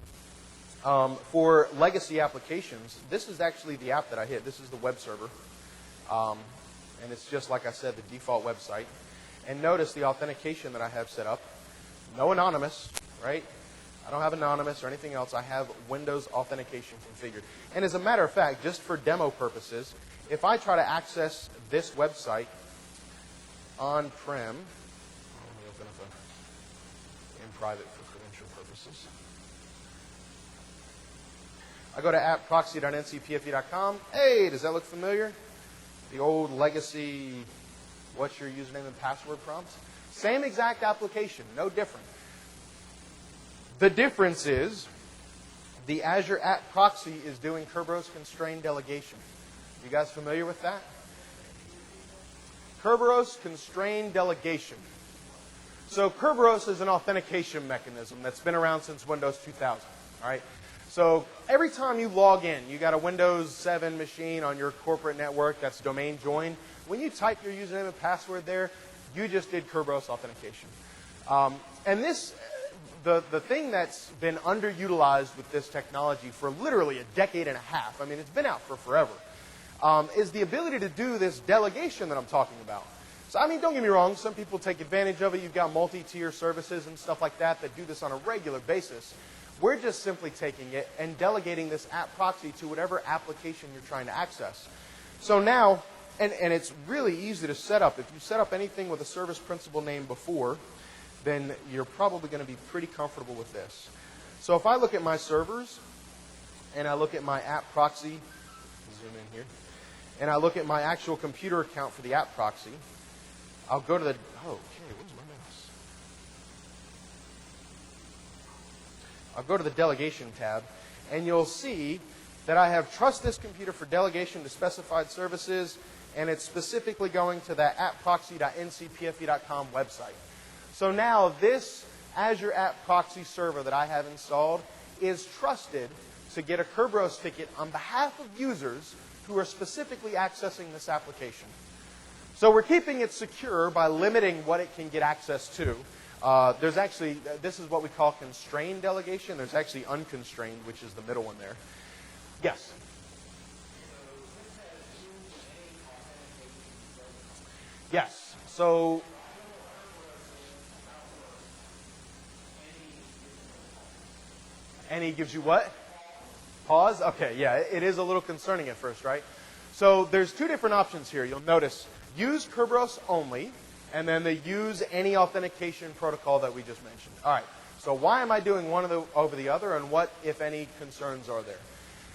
for legacy applications, this is actually the app that I hit. This is the web server, and it's just, like I said, the default website. And notice the authentication that I have set up. No anonymous, right? I don't have anonymous or anything else. I have Windows authentication configured. And as a matter of fact, just for demo purposes, if I try to access this website on-prem, let me open up in private for credential purposes. I go to appproxy.ncpfe.com. Hey, does that look familiar? The old legacy, what's your username and password prompts? Same exact application, no different. The difference is the Azure App Proxy is doing Kerberos constrained delegation. You guys familiar with that? Kerberos constrained delegation. So Kerberos is an authentication mechanism that's been around since Windows 2000. All right. So every time you log in, you got a Windows 7 machine on your corporate network that's domain joined. When you type your username and password there, you just did Kerberos authentication. And this, the thing that's been underutilized with this technology for literally a decade and a half, I mean, it's been out for forever, is the ability to do this delegation that I'm talking about. So, I mean, don't get me wrong, some people take advantage of it. You've got multi-tier services and stuff like that that do this on a regular basis. We're just simply taking it and delegating this app proxy to whatever application you're trying to access. So now, and it's really easy to set up. If you set up anything with a service principal name before, then you're probably going to be pretty comfortable with this. So if I look at my servers, and I look at my app proxy, zoom in here, and I look at my actual computer account for the app proxy, I'll go to the, okay, where's my mouse? I'll go to the delegation tab, and you'll see that I have trust this computer for delegation to specified services, and it's specifically going to that appproxy.ncpfe.com website. So now this Azure App Proxy server that I have installed is trusted to get a Kerberos ticket on behalf of users who are specifically accessing this application. So we're keeping it secure by limiting what it can get access to. There's actually, this is what we call constrained delegation. There's actually unconstrained, which is the middle one there. Yes? Yes. So any gives you what? Pause? Okay, yeah, it is a little concerning at first, right? So there's two different options here. You'll notice use Kerberos only, and then the use any authentication protocol that we just mentioned. All right, so why am I doing one over the other, and what, if any, concerns are there?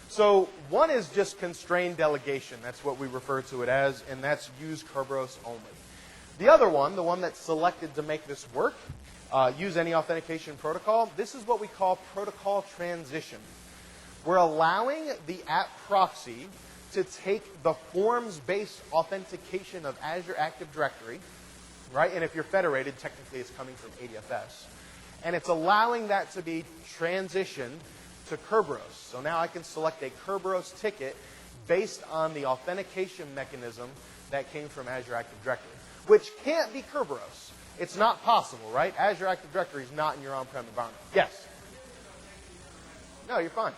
So one is just constrained delegation. That's what we refer to it as, and that's use Kerberos only. The other one, the one that's selected to make this work, use any authentication protocol, this is what we call protocol transition. We're allowing the app proxy to take the forms-based authentication of Azure Active Directory, right? And if you're federated, technically it's coming from ADFS. And it's allowing that to be transitioned to Kerberos. So now I can select a Kerberos ticket based on the authentication mechanism that came from Azure Active Directory, which can't be Kerberos. It's not possible, right? Azure Active Directory is not in your on-prem environment. Yes? No, you're fine.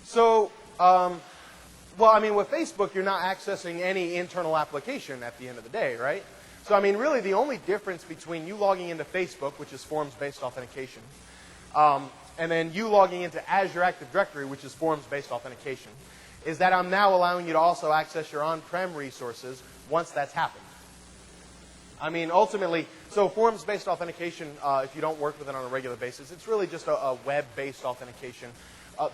So, well, I mean, with Facebook, you're not accessing any internal application at the end of the day, right? So, I mean, really, the only difference between you logging into Facebook, which is forms-based authentication, and then you logging into Azure Active Directory, which is forms-based authentication, is that I'm now allowing you to also access your on-prem resources once that's happened. I mean, ultimately, so forms-based authentication, if you don't work with it on a regular basis, it's really just a web-based authentication.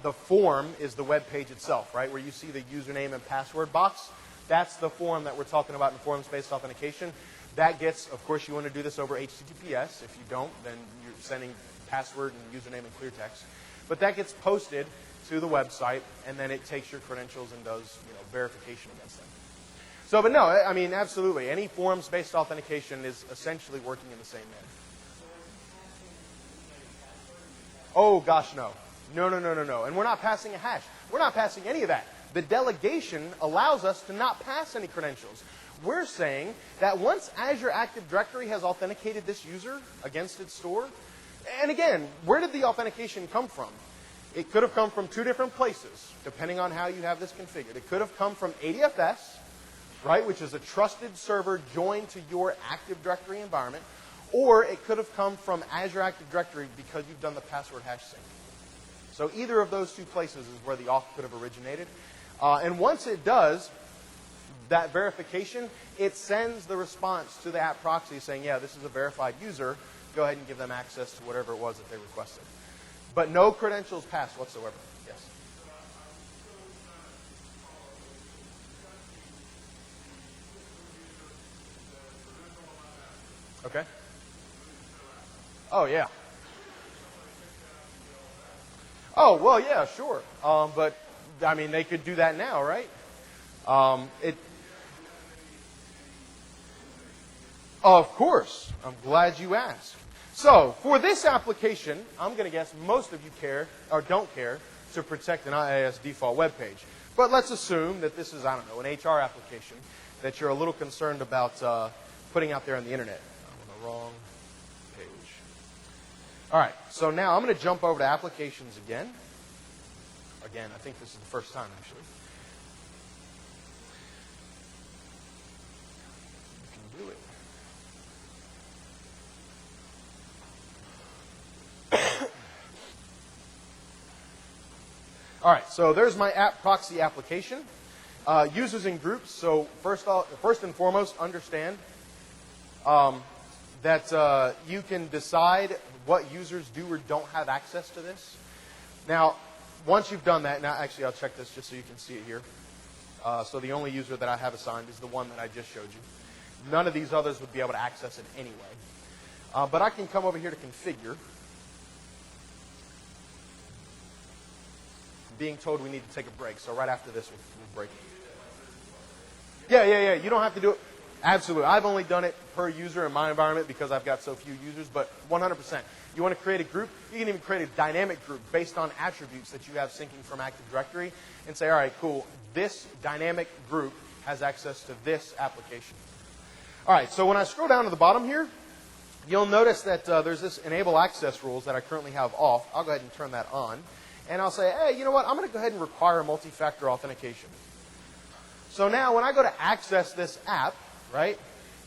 The form is the web page itself, right, where you see the username and password box. That's the form that we're talking about in forms-based authentication. That gets, of course, you want to do this over HTTPS. If you don't, then you're sending password and username in clear text. But that gets posted to the website, and then it takes your credentials and does, verification against them. So, but no, I mean, absolutely. Any forms-based authentication is essentially working in the same manner. Oh, gosh, no. No. And we're not passing a hash. We're not passing any of that. The delegation allows us to not pass any credentials. We're saying that once Azure Active Directory has authenticated this user against its store, and again, where did the authentication come from? It could have come from two different places, depending on how you have this configured. It could have come from ADFS, right, which is a trusted server joined to your Active Directory environment, or it could have come from Azure Active Directory because you've done the password hash sync. So either of those two places is where the auth could have originated. And once it does that verification, it sends the response to the app proxy saying, yeah, this is a verified user. Go ahead and give them access to whatever it was that they requested. But no credentials passed whatsoever. Yes? Okay. Oh, yeah. Oh, well, yeah, sure. But, I mean, they could do that now, right? Of course. I'm glad you asked. So, for this application, I'm going to guess most of you care, or don't care, to protect an IIS default web page. But let's assume that this is, I don't know, an HR application that you're a little concerned about putting out there on the internet. I'm on the wrong page. All right, so now I'm going to jump over to applications again. Again, I think this is the first time, actually. You can do it. All right, so there's my app proxy application. Users and groups. So first and foremost, understand that you can decide what users do or don't have access to this. Now, once you've done that, now actually I'll check this just so you can see it here. So the only user that I have assigned is the one that I just showed you. None of these others would be able to access it anyway. But I can come over here to configure. Being told we need to take a break, so right after this we'll break. Yeah. You don't have to do it. Absolutely. I've only done it per user in my environment because I've got so few users, but 100%. You want to create a group, you can even create a dynamic group based on attributes that you have syncing from Active Directory and say, all right, cool, this dynamic group has access to this application. All right, so when I scroll down to the bottom here, you'll notice that there's this enable access rules that I currently have off. I'll go ahead and turn that on. And I'll say, hey, you know what? I'm going to go ahead and require multi-factor authentication. So now when I go to access this app, right,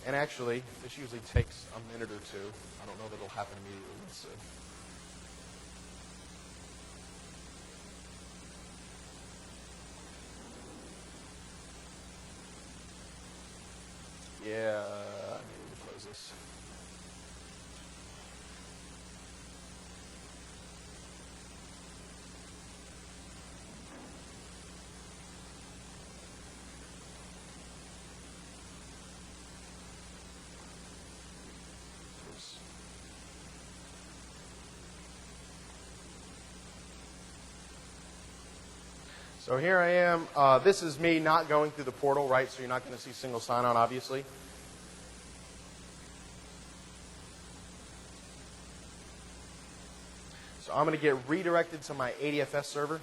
and actually, this usually takes a minute or two. I don't know that it'll happen immediately. Let's see. Yeah, I need to close this. So here I am. This is me not going through the portal, right? So you're not going to see single sign-on, obviously. So I'm going to get redirected to my ADFS server.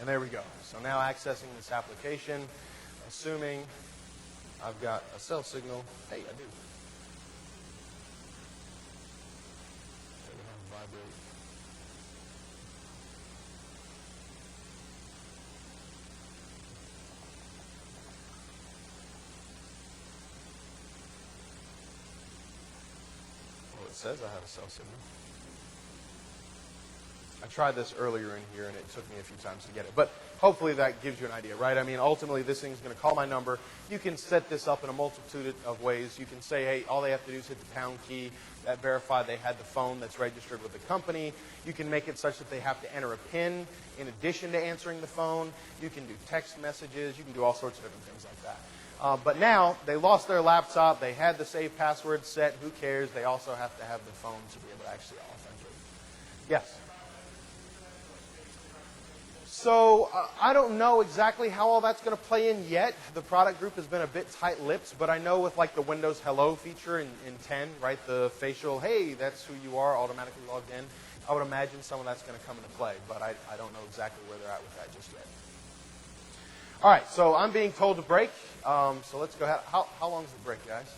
And there we go. So now accessing this application, assuming I've got a cell signal. Hey, I do. Vibrate. Well, it says I have a cell signal. I tried this earlier in here, and it took me a few times to get it. But hopefully that gives you an idea, right? I mean, ultimately, this thing's going to call my number. You can set this up in a multitude of ways. You can say, hey, all they have to do is hit the pound key. That verified they had the phone that's registered with the company. You can make it such that they have to enter a PIN in addition to answering the phone. You can do text messages. You can do all sorts of different things like that. But now, they lost their laptop. They had the save password set. Who cares? They also have to have the phone to be able to actually authenticate. Yes? So I don't know exactly how all that's going to play in yet. The product group has been a bit tight-lipped, but I know with like the Windows Hello feature in 10, right, the facial, hey, that's who you are, automatically logged in, I would imagine some of that's going to come into play, but I don't know exactly where they're at with that just yet. All right, so I'm being told to break, so let's go ahead. How long is the break, guys?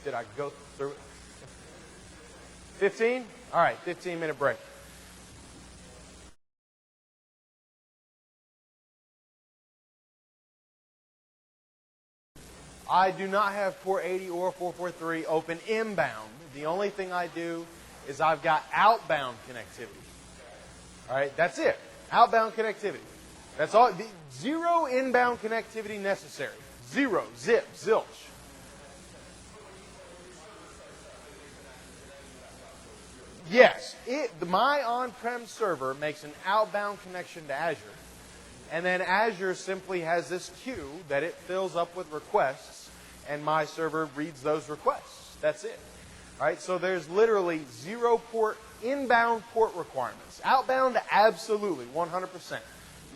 Did I go through it? 15? All right, 15-minute break. I do not have port 80 or 443 open inbound. The only thing I do is I've got outbound connectivity. All right, that's it. Outbound connectivity. That's all. Zero inbound connectivity necessary. Zero. Zip. Zilch. Yes. My on-prem server makes an outbound connection to Azure. And then Azure simply has this queue that it fills up with requests, and my server reads those requests. That's it. All right, so there's literally zero inbound port requirements. Outbound, absolutely, 100%.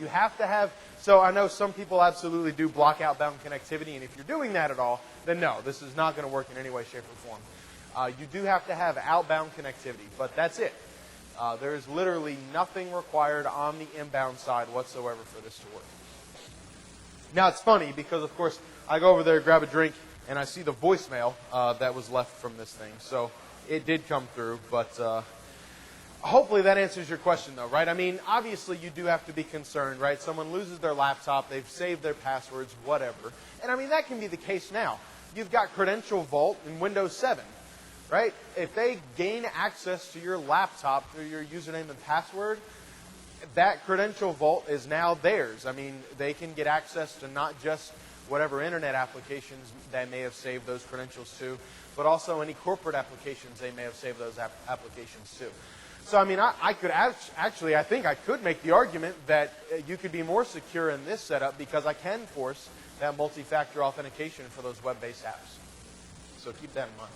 You have to have, so I know some people absolutely do block outbound connectivity, and if you're doing that at all, then no, this is not going to work in any way, shape, or form. You do have to have outbound connectivity, but that's it. There is literally nothing required on the inbound side whatsoever for this to work. Now, it's funny because, of course, I go over there, grab a drink, and I see the voicemail that was left from this thing. So it did come through, but hopefully that answers your question, though, right? I mean, obviously, you do have to be concerned, right? Someone loses their laptop, they've saved their passwords, whatever. And, I mean, that can be the case now. You've got Credential Vault in Windows 7. Right? If they gain access to your laptop through your username and password, that Credential Vault is now theirs. I mean, they can get access to not just whatever internet applications they may have saved those credentials to, but also any corporate applications they may have saved those applications to. So, I mean, I could actually, I think I could make the argument that you could be more secure in this setup because I can force that multi-factor authentication for those web-based apps. So keep that in mind.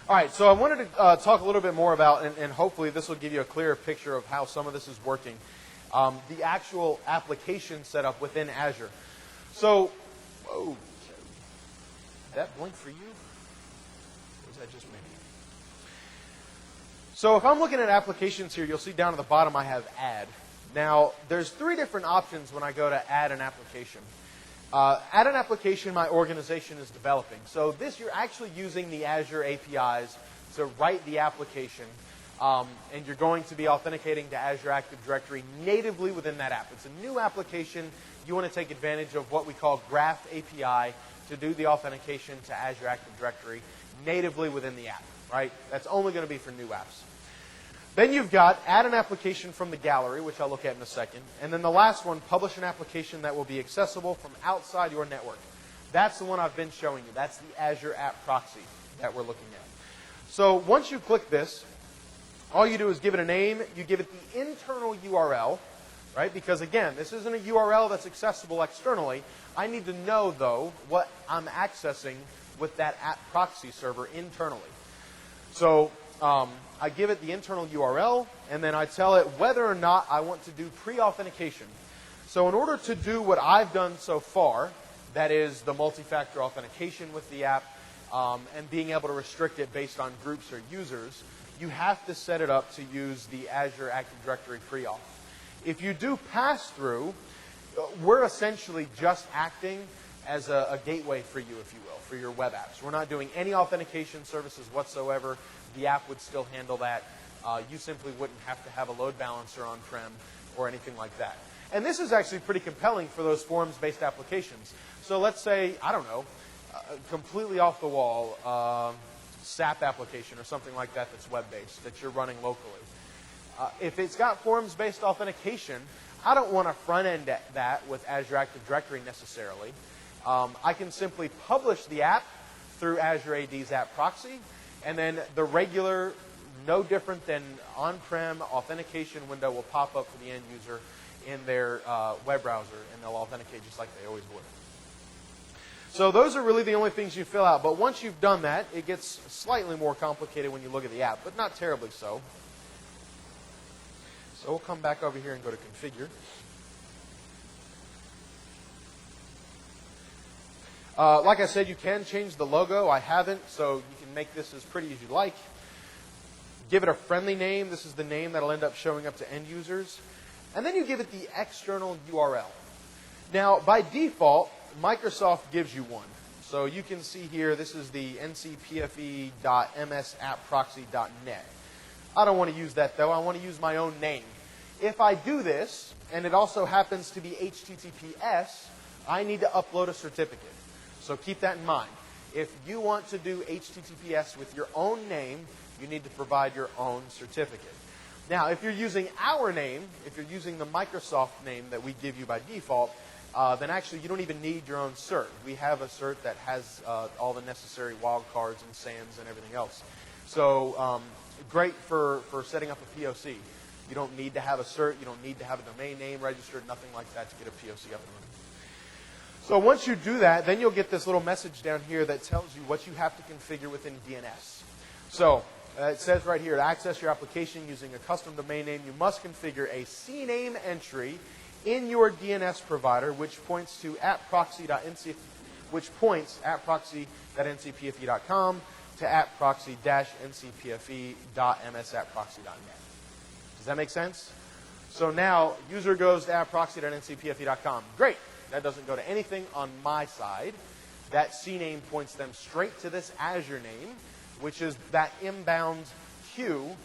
All right, so I wanted to talk a little bit more about, and hopefully this will give you a clearer picture of how some of this is working, the actual application setup within Azure. So, whoa, did that blink for you? Or was that just me? So if I'm looking at applications here, you'll see down at the bottom I have add. Now, there's 3 different options when I go to add an application. Add an application my organization is developing. So this, you're actually using the Azure APIs to write the application, and you're going to be authenticating to Azure Active Directory natively within that app. It's a new application. You want to take advantage of what we call Graph API to do the authentication to Azure Active Directory natively within the app, right? That's only going to be for new apps. Then you've got add an application from the gallery, which I'll look at in a second. And then the last one, publish an application that will be accessible from outside your network. That's the one I've been showing you. That's the Azure App Proxy that we're looking at. So once you click this, all you do is give it a name. You give it the internal URL, right? Because again, this isn't a URL that's accessible externally. I need to know, though, what I'm accessing with that app proxy server internally. So I give it the internal URL, and then I tell it whether or not I want to do pre-authentication. So in order to do what I've done so far, that is the multi-factor authentication with the app, and being able to restrict it based on groups or users, you have to set it up to use the Azure Active Directory pre-auth. If you do pass-through, we're essentially just acting as a gateway for you, if you will, for your web apps. We're not doing any authentication services whatsoever. The app would still handle that. You simply wouldn't have to have a load balancer on-prem or anything like that. And this is actually pretty compelling for those forms-based applications. So let's say, I don't know, completely off the wall, SAP application or something like that that's web-based that you're running locally. If it's got forms-based authentication, I don't want to front-end that with Azure Active Directory necessarily. I can simply publish the app through Azure AD's App Proxy, and then the regular, no different than on-prem authentication window will pop up for the end user in their web browser, and they'll authenticate just like they always would. So those are really the only things you fill out. But once you've done that, it gets slightly more complicated when you look at the app, but not terribly so. So we'll come back over here and go to Configure. Like I said, you can change the logo. I haven't, so you can make this as pretty as you like. Give it a friendly name. This is the name that will end up showing up to end users. And then you give it the external URL. Now, by default, Microsoft gives you one. So you can see here, this is the ncpfe.msappproxy.net. I don't want to use that, though. I want to use my own name. If I do this, and it also happens to be HTTPS, I need to upload a certificate. So keep that in mind. If you want to do HTTPS with your own name, you need to provide your own certificate. Now, if you're using our name, if you're using the Microsoft name that we give you by default, then actually you don't even need your own cert. We have a cert that has all the necessary wildcards and SAMs and everything else. So great for setting up a POC. You don't need to have a cert. You don't need to have a domain name registered, nothing like that to get a POC up and running. So once you do that, then you'll get this little message down here that tells you what you have to configure within DNS. So it says right here, to access your application using a custom domain name, you must configure a CNAME entry in your DNS provider, which points to appproxy.ncpfe.com to appproxy-ncpfe.msappproxy.net. Does that make sense? So now, user goes to appproxy.ncpfe.com. Great. That doesn't go to anything on my side. That CNAME points them straight to this Azure name, which is that inbound queue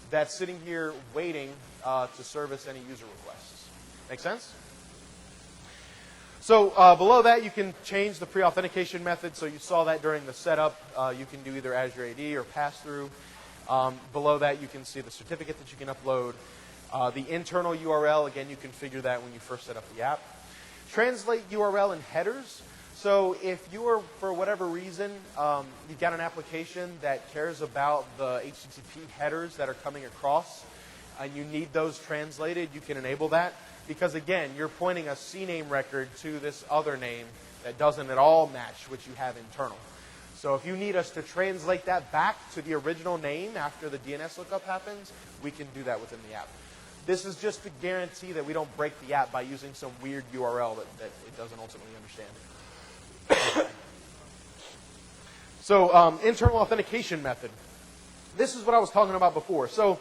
that's sitting here waiting to service any user requests. Make sense? So below that, you can change the pre-authentication method. So you saw that during the setup. You can do either Azure AD or pass-through. Below that, you can see the certificate that you can upload. The internal URL, again, you configure that when you first set up the app. Translate URL and headers. So if you're, for whatever reason, you've got an application that cares about the HTTP headers that are coming across, and you need those translated, you can enable that. Because again, you're pointing a CNAME record to this other name that doesn't at all match what you have internal. So if you need us to translate that back to the original name after the DNS lookup happens, we can do that within the app. This is just to guarantee that we don't break the app by using some weird URL that it doesn't ultimately understand. So internal authentication method. This is what I was talking about before. So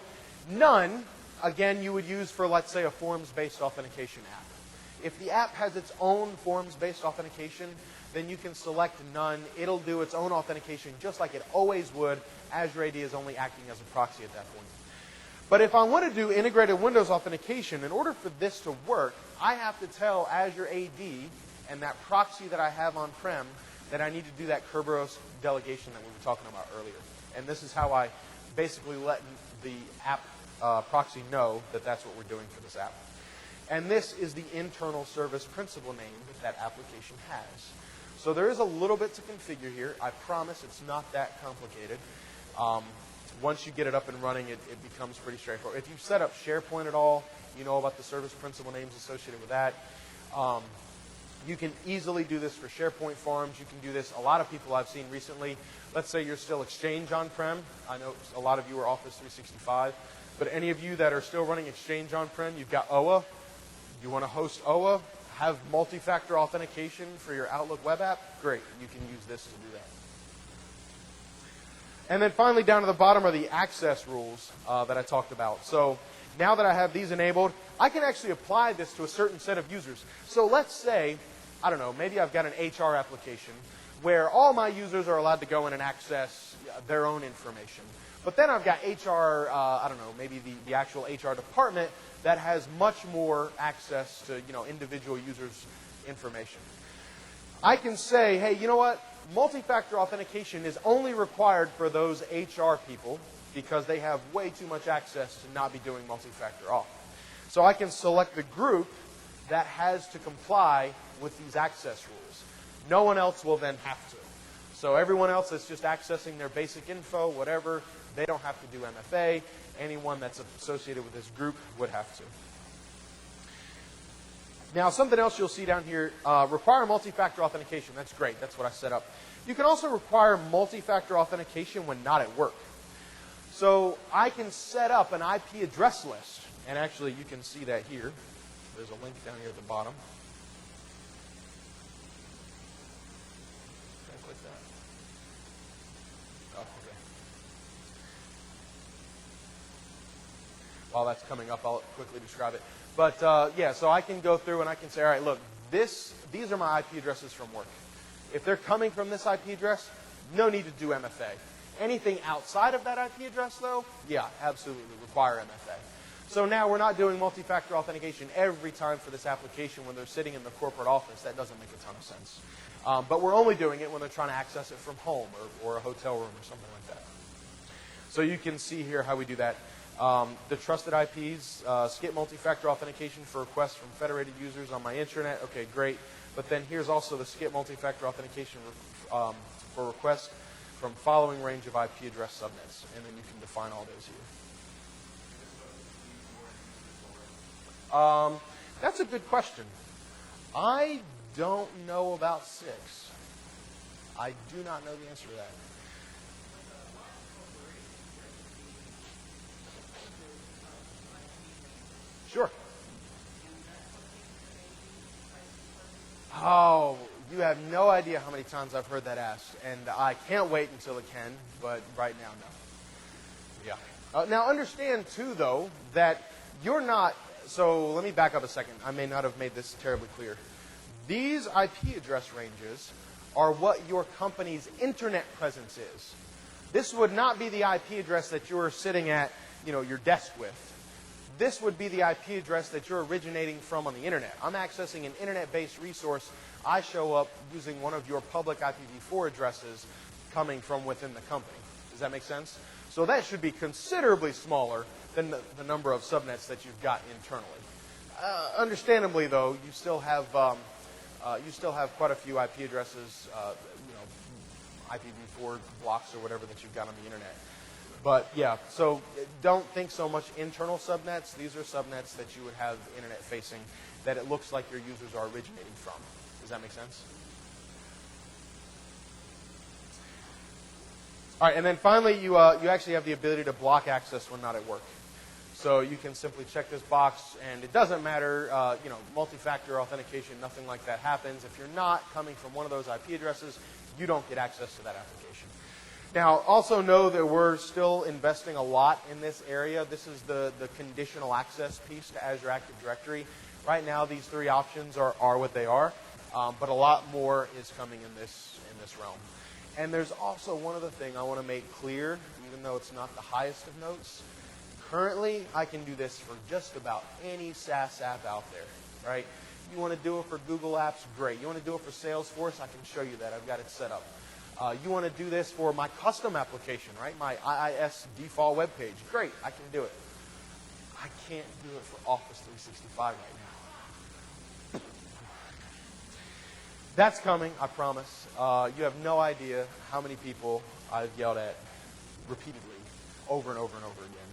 none, again, you would use for, let's say, a Formsbased authentication app. If the app has its own Formsbased authentication, then you can select none. It'll do its own authentication just like it always would. Azure AD is only acting as a proxy at that point. But if I want to do integrated Windows authentication, in order for this to work, I have to tell Azure AD and that proxy that I have on-prem that I need to do that Kerberos delegation that we were talking about earlier. And this is how I basically let the app proxy know that that's what we're doing for this app. And this is the internal service principal name that application has. So there is a little bit to configure here. I promise it's not that complicated. Once you get it up and running, it becomes pretty straightforward. If you've set up SharePoint at all, you know about the service principal names associated with that. You can easily do this for SharePoint forms. You can do this. A lot of people I've seen recently, let's say you're still Exchange on-prem. I know a lot of you are Office 365. But any of you that are still running Exchange on-prem, you've got OA. You want to host OA, have multi-factor authentication for your Outlook web app? Great. You can use this to do that. And then finally, down to the bottom are the access rules that I talked about. So now that I have these enabled, I can actually apply this to a certain set of users. So let's say, I don't know, maybe I've got an HR application where all my users are allowed to go in and access their own information. But then I've got HR, I don't know, maybe the actual HR department that has much more access to, individual users' information. I can say, hey, you know what? Multi-factor authentication is only required for those HR people because they have way too much access to not be doing multi-factor auth. So I can select the group that has to comply with these access rules. No one else will then have to. So everyone else that's just accessing their basic info, whatever, they don't have to do MFA. Anyone that's associated with this group would have to. Now, something else you'll see down here, require multi-factor authentication. That's great. That's what I set up. You can also require multi-factor authentication when not at work. So I can set up an IP address list. And actually, you can see that here. There's a link down here at the bottom. Can I click that? Oh, okay. While that's coming up, I'll quickly describe it. But yeah, so I can go through and I can say, all right, look, these are my IP addresses from work. If they're coming from this IP address, no need to do MFA. Anything outside of that IP address, though, yeah, absolutely require MFA. So now we're not doing multi-factor authentication every time for this application when they're sitting in the corporate office. That doesn't make a ton of sense. But we're only doing it when they're trying to access it from home or a hotel room or something like that. So you can see here how we do that. The trusted IPs, skip multi-factor authentication for requests from federated users on my intranet. Okay, great. But then here's also the skip multi-factor authentication for requests from following range of IP address subnets. And then you can define all those here. That's a good question. I don't know about 6. I do not know the answer to that. Sure. Oh, you have no idea how many times I've heard that asked, and I can't wait until it can, but right now, no. Yeah. Now, understand, too, though, that you're not, so let me back up a second. I may not have made this terribly clear. These IP address ranges are what your company's internet presence is. This would not be the IP address that you're sitting at, your desk with. This would be the IP address that you're originating from on the internet. I'm accessing an internet-based resource. I show up using one of your public IPv4 addresses coming from within the company. Does that make sense? So that should be considerably smaller than the number of subnets that you've got internally. Understandably, though, you still have you still have quite a few IP addresses, IPv4 blocks or whatever that you've got on the internet. But yeah, so don't think so much internal subnets. These are subnets that you would have internet facing that it looks like your users are originating from. Does that make sense? All right, and then finally, you actually have the ability to block access when not at work. So you can simply check this box, and it doesn't matter, multi-factor authentication, nothing like that happens. If you're not coming from one of those IP addresses, you don't get access to that application. Now, also know that we're still investing a lot in this area. This is the conditional access piece to Azure Active Directory. Right now, these three options are what they are, but a lot more is coming in this realm. And there's also one other thing I want to make clear, even though it's not the highest of notes. Currently, I can do this for just about any SaaS app out there, right? You want to do it for Google Apps, great. You want to do it for Salesforce, I can show you that. I've got it set up. You want to do this for my custom application, right? My IIS default web page, great, I can do it. I can't do it for Office 365 right now. That's coming, I promise. You have no idea how many people I've yelled at repeatedly over and over and over again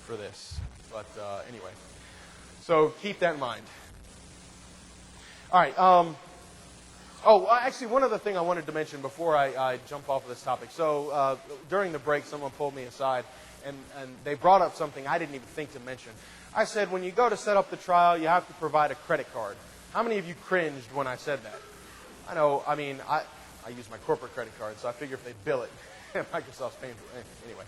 for this. But anyway, so keep that in mind. All right. Actually, one other thing I wanted to mention before I jump off of this topic. So during the break, someone pulled me aside, and they brought up something I didn't even think to mention. I said, when you go to set up the trial, you have to provide a credit card. How many of you cringed when I said that? I know, I mean, I use my corporate credit card, so I figure if they bill it, Microsoft's paying for it. Anyway.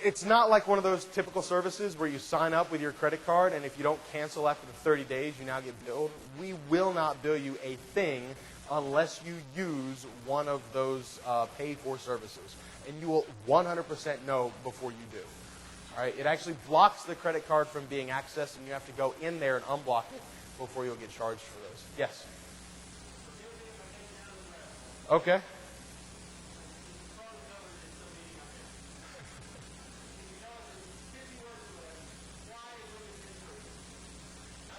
It's not like one of those typical services where you sign up with your credit card, and if you don't cancel after the 30 days, you now get billed. We will not bill you a thing unless you use one of those paid-for services. And you will 100% know before you do. All right? It actually blocks the credit card from being accessed, and you have to go in there and unblock it before you'll get charged for those. Yes? Okay.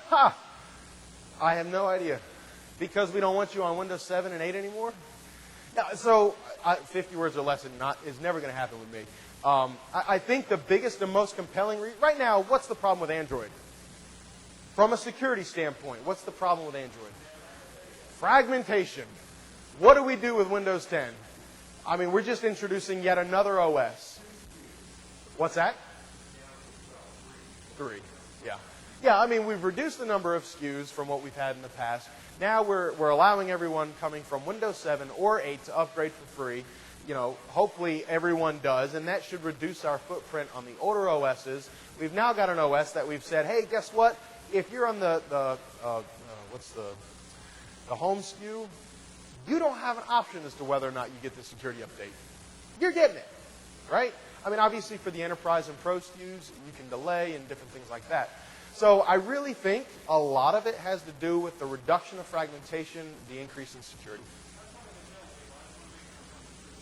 Ha! I have no idea. Because we don't want you on Windows 7 and 8 anymore? Yeah, so 50 words or less is never going to happen with me. I think the biggest and most compelling right now, what's the problem with Android? From a security standpoint, what's the problem with Android? Fragmentation. What do we do with Windows 10? I mean, we're just introducing yet another OS. What's that? 3. Yeah. Yeah, I mean, we've reduced the number of SKUs from what we've had in the past. Now we're allowing everyone coming from Windows 7 or 8 to upgrade for free. You know, hopefully everyone does, and that should reduce our footprint on the older OSs. We've now got an OS that we've said, hey, guess what? If you're on the home SKU, you don't have an option as to whether or not you get the security update. You're getting it, right? I mean, obviously for the enterprise and pro SKUs, you can delay and different things like that. So I really think a lot of it has to do with the reduction of fragmentation, the increase in security.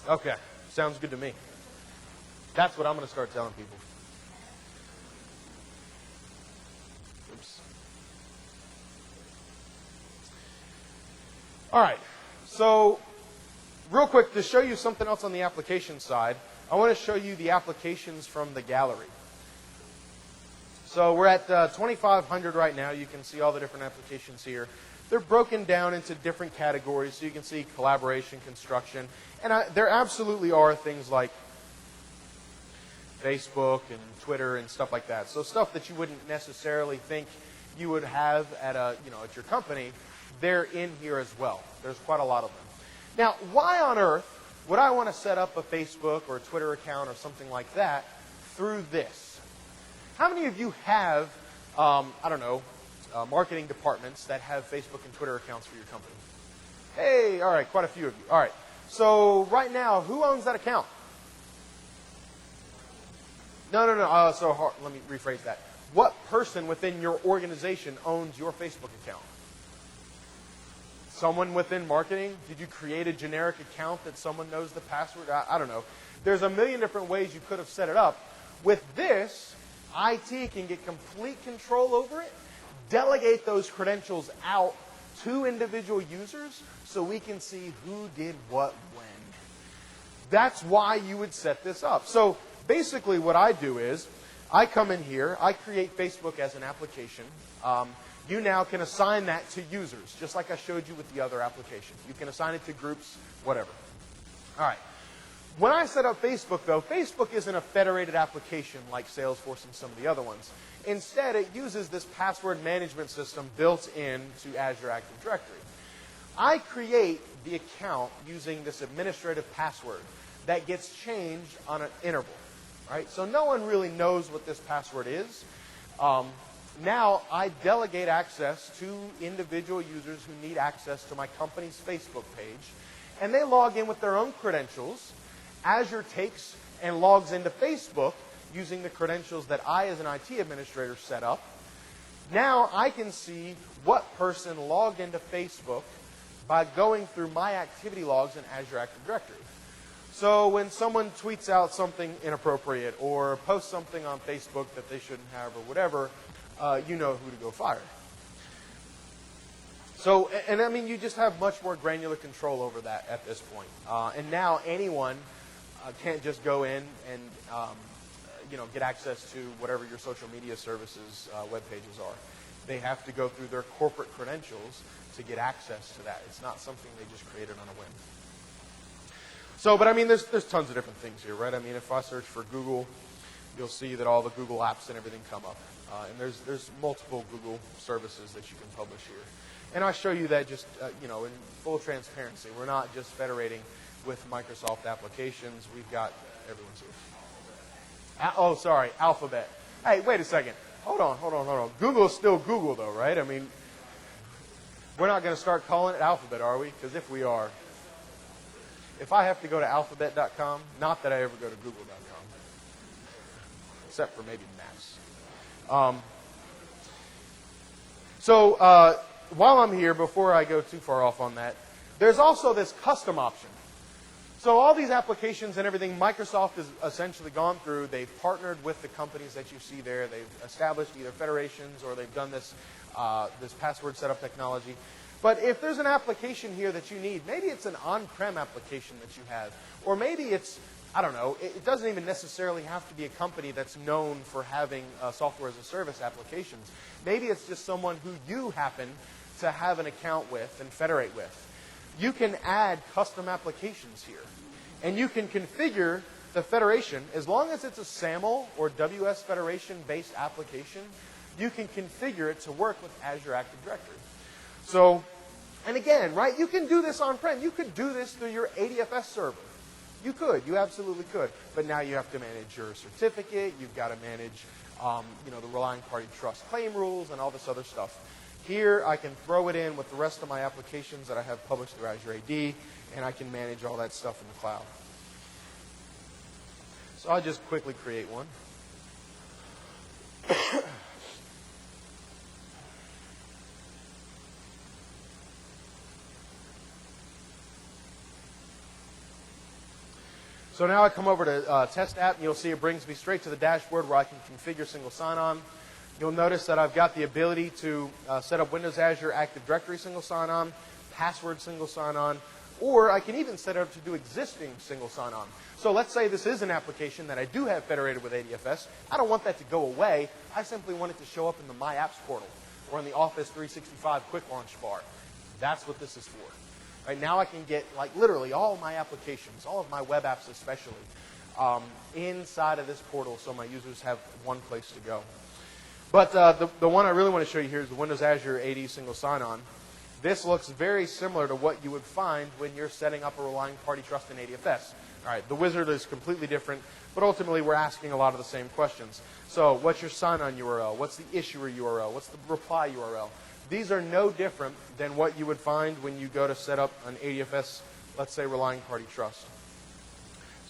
Okay, sounds good to me. That's what I'm going to start telling people. Oops. All right, so real quick, to show you something else on the application side, I want to show you the applications from the gallery. So we're at 2,500 right now. You can see all the different applications here. They're broken down into different categories. So you can see collaboration, construction. And there absolutely are things like Facebook and Twitter and stuff like that. So stuff that you wouldn't necessarily think you would have at your company, they're in here as well. There's quite a lot of them. Now, why on earth would I want to set up a Facebook or a Twitter account or something like that through this? How many of you have, marketing departments that have Facebook and Twitter accounts for your company? Hey, all right, quite a few of you. All right. So right now, who owns that account? No. Let me rephrase that. What person within your organization owns your Facebook account? Someone within marketing? Did you create a generic account that someone knows the password? I don't know. There's a million different ways you could have set it up. With this, IT can get complete control over it, delegate those credentials out to individual users so we can see who did what when. That's why you would set this up. So basically what I do is I come in here, I create Facebook as an application. You now can assign that to users, just like I showed you with the other application. You can assign it to groups, whatever. All right. When I set up Facebook, though, Facebook isn't a federated application like Salesforce and some of the other ones. Instead, it uses this password management system built into Azure Active Directory. I create the account using this administrative password that gets changed on an interval. Right? So no one really knows what this password is. Now I delegate access to individual users who need access to my company's Facebook page, and they log in with their own credentials. Azure takes and logs into Facebook using the credentials that I, as an IT administrator, set up. Now I can see what person logged into Facebook by going through my activity logs in Azure Active Directory. So when someone tweets out something inappropriate or posts something on Facebook that they shouldn't have or whatever, you know who to go fire. So, and I mean, you just have much more granular control over that at this point. And now anyone can't just go in and get access to whatever your social media services web pages are. They have to go through their corporate credentials to get access to that. It's not something they just created on a whim. So, but I mean, there's tons of different things here, right? I mean, if I search for Google, you'll see that all the Google apps and everything come up. And there's multiple Google services that you can publish here. And I show you that just, in full transparency. We're not just federating with Microsoft applications. We've got everyone's here. Oh, sorry, Alphabet. Hey, wait a second. Hold on. Google is still Google, though, right? I mean, we're not going to start calling it Alphabet, are we? Because if we are, if I have to go to alphabet.com, not that I ever go to google.com, except for maybe Maps. While I'm here, before I go too far off on that, there's also this custom option. So all these applications and everything Microsoft has essentially gone through, they've partnered with the companies that you see there. They've established either federations or they've done this password setup technology. But if there's an application here that you need, maybe it's an on-prem application that you have, or maybe it's, I don't know, it doesn't even necessarily have to be a company that's known for having software as a service applications. Maybe it's just someone who you happen to have an account with and federate with. You can add custom applications here. And you can configure the federation. As long as it's a SAML or WS Federation-based application, you can configure it to work with Azure Active Directory. So, and again, right, you can do this on-prem. You could do this through your ADFS server. You could. You absolutely could. But now you have to manage your certificate. You've got to manage the relying party trust claim rules and all this other stuff. Here, I can throw it in with the rest of my applications that I have published through Azure AD, and I can manage all that stuff in the cloud. So I'll just quickly create one. So now I come over to Test App, and you'll see it brings me straight to the dashboard where I can configure single sign-on. You'll notice that I've got the ability to set up Windows Azure Active Directory single sign-on, password single sign-on, or I can even set it up to do existing single sign-on. So let's say this is an application that I do have federated with ADFS. I don't want that to go away. I simply want it to show up in the My Apps portal or in the Office 365 Quick Launch bar. That's what this is for. Right now I can get literally all of my applications, all of my web apps especially, inside of this portal so my users have one place to go. But the one I really want to show you here is the Windows Azure AD single sign-on. This looks very similar to what you would find when you're setting up a relying party trust in ADFS. All right, the wizard is completely different, but ultimately we're asking a lot of the same questions. So what's your sign-on URL? What's the issuer URL? What's the reply URL? These are no different than what you would find when you go to set up an ADFS, let's say, relying party trust.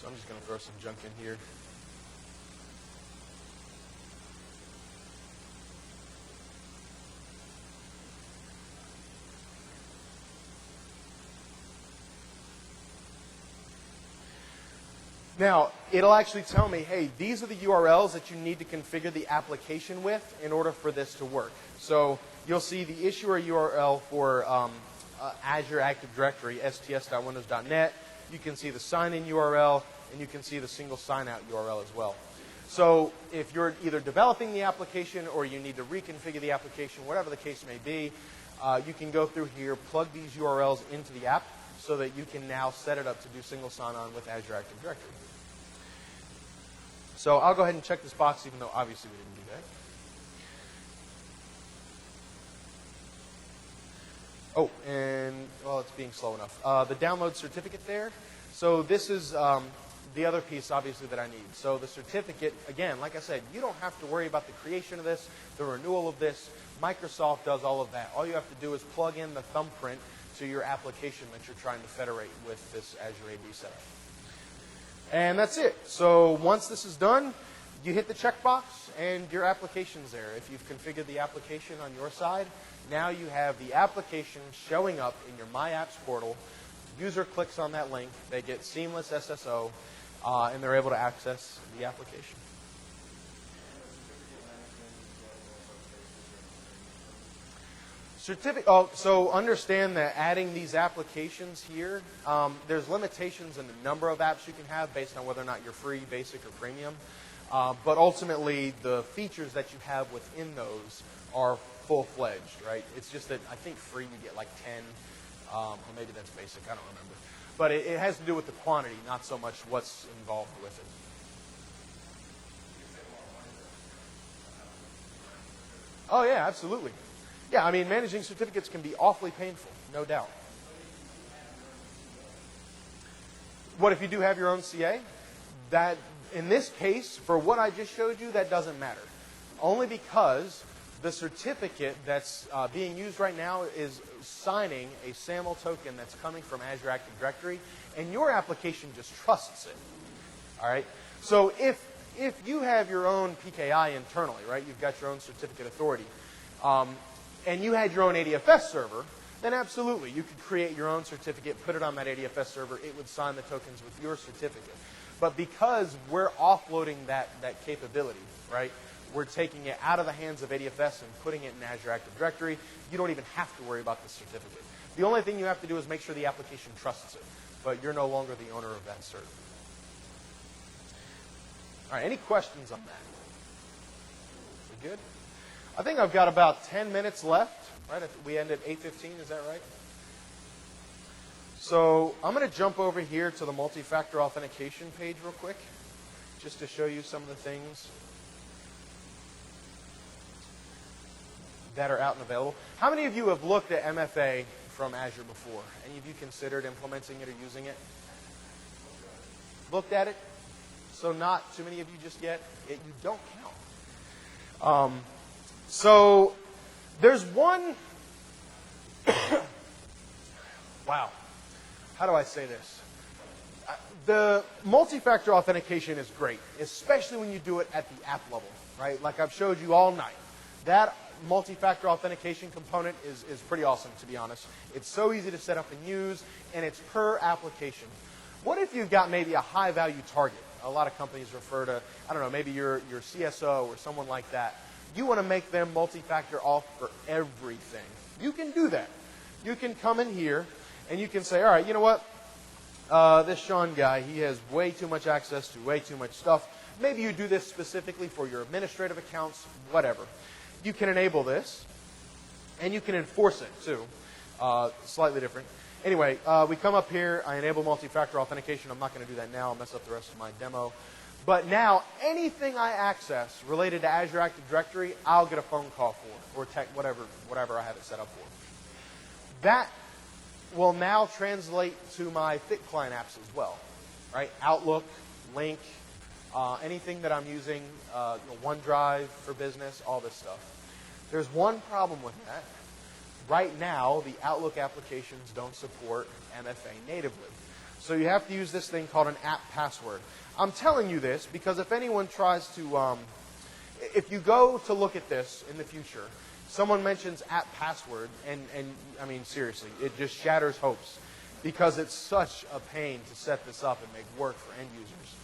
So I'm just going to throw some junk in here. Now, it'll actually tell me, hey, these are the URLs that you need to configure the application with in order for this to work. So you'll see the issuer URL for Azure Active Directory, sts.windows.net. You can see the sign-in URL, and you can see the single sign-out URL as well. So if you're either developing the application or you need to reconfigure the application, whatever the case may be, you can go through here, plug these URLs into the app so that you can now set it up to do single sign-on with Azure Active Directory. So I'll go ahead and check this box, even though obviously we didn't do that. Oh, and, well, it's being slow enough. The download certificate there. So this is the other piece, obviously, that I need. So the certificate, again, like I said, you don't have to worry about the creation of this, the renewal of this. Microsoft does all of that. All you have to do is plug in the thumbprint to your application that you're trying to federate with this Azure AD setup. And that's it. So once this is done, you hit the checkbox and your application's there. If you've configured the application on your side, now you have the application showing up in your My Apps portal. User clicks on that link, they get seamless SSO, and they're able to access the application. So understand that adding these applications here, there's limitations in the number of apps you can have based on whether or not you're free, basic, or premium. But ultimately, the features that you have within those are full-fledged, right? It's just that I think free you get like 10, or maybe that's basic, I don't remember. But it has to do with the quantity, not so much what's involved with it. Oh, yeah, absolutely. Yeah, I mean, managing certificates can be awfully painful, no doubt. What if you do have your own CA? That, in this case, for what I just showed you, that doesn't matter. Only because the certificate that's being used right now is signing a SAML token that's coming from Azure Active Directory, and your application just trusts it. All right? So if you have your own PKI internally, right, you've got your own certificate authority, and you had your own ADFS server, then absolutely, you could create your own certificate, put it on that ADFS server, it would sign the tokens with your certificate. But because we're offloading that capability, right, we're taking it out of the hands of ADFS and putting it in Azure Active Directory, you don't even have to worry about the certificate. The only thing you have to do is make sure the application trusts it, but you're no longer the owner of that cert. All right, any questions on that? We good? I think I've got about 10 minutes left, right? We end at 8:15, is that right? So I'm going to jump over here to the multi-factor authentication page real quick, just to show you some of the things that are out and available. How many of you have looked at MFA from Azure before? Any of you considered implementing it or using it? Looked at it? So not too many of you just yet. You don't count. So there's one, wow, how do I say this? The multi-factor authentication is great, especially when you do it at the app level, right? Like I've showed you all night. That multi-factor authentication component is pretty awesome, to be honest. It's so easy to set up and use, and it's per application. What if you've got maybe a high-value target? A lot of companies refer to, I don't know, maybe your CSO or someone like that. You want to make them multi-factor off for everything. You can do that. You can come in here and you can say, all right, you know what? This Sean guy, he has way too much access to way too much stuff. Maybe you do this specifically for your administrative accounts, whatever. You can enable this, and you can enforce it too. Slightly different. Anyway, we come up here. I enable multi-factor authentication. I'm not going to do that now. I'll mess up the rest of my demo. But now, anything I access related to Azure Active Directory, I'll get a phone call for, or whatever I have it set up for. That will now translate to my thick client apps as well, right? Outlook, Link, anything that I'm using, OneDrive for business, all this stuff. There's one problem with that. Right now, the Outlook applications don't support MFA natively. So you have to use this thing called an app password. I'm telling you this because if anyone tries to, if you go to look at this in the future, someone mentions app password, and I mean, seriously, it just shatters hopes because it's such a pain to set this up and make work for end users.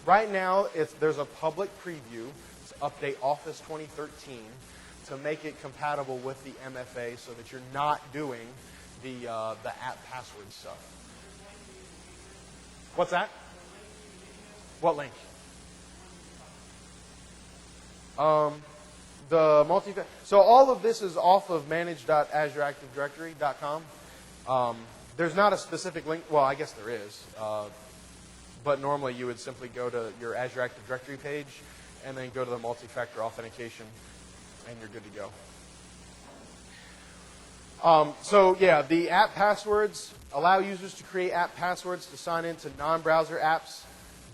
Right now, there's a public preview to update Office 2013 to make it compatible with the MFA so that you're not doing the app password stuff. What's that? What link? The so all of this is off of manage.azureactivedirectory.com. There's not a specific link. Well, I guess there is. But normally you would simply go to your Azure Active Directory page and then go to the multi-factor authentication and you're good to go. So yeah, the app passwords allow users to create app passwords to sign into non-browser apps.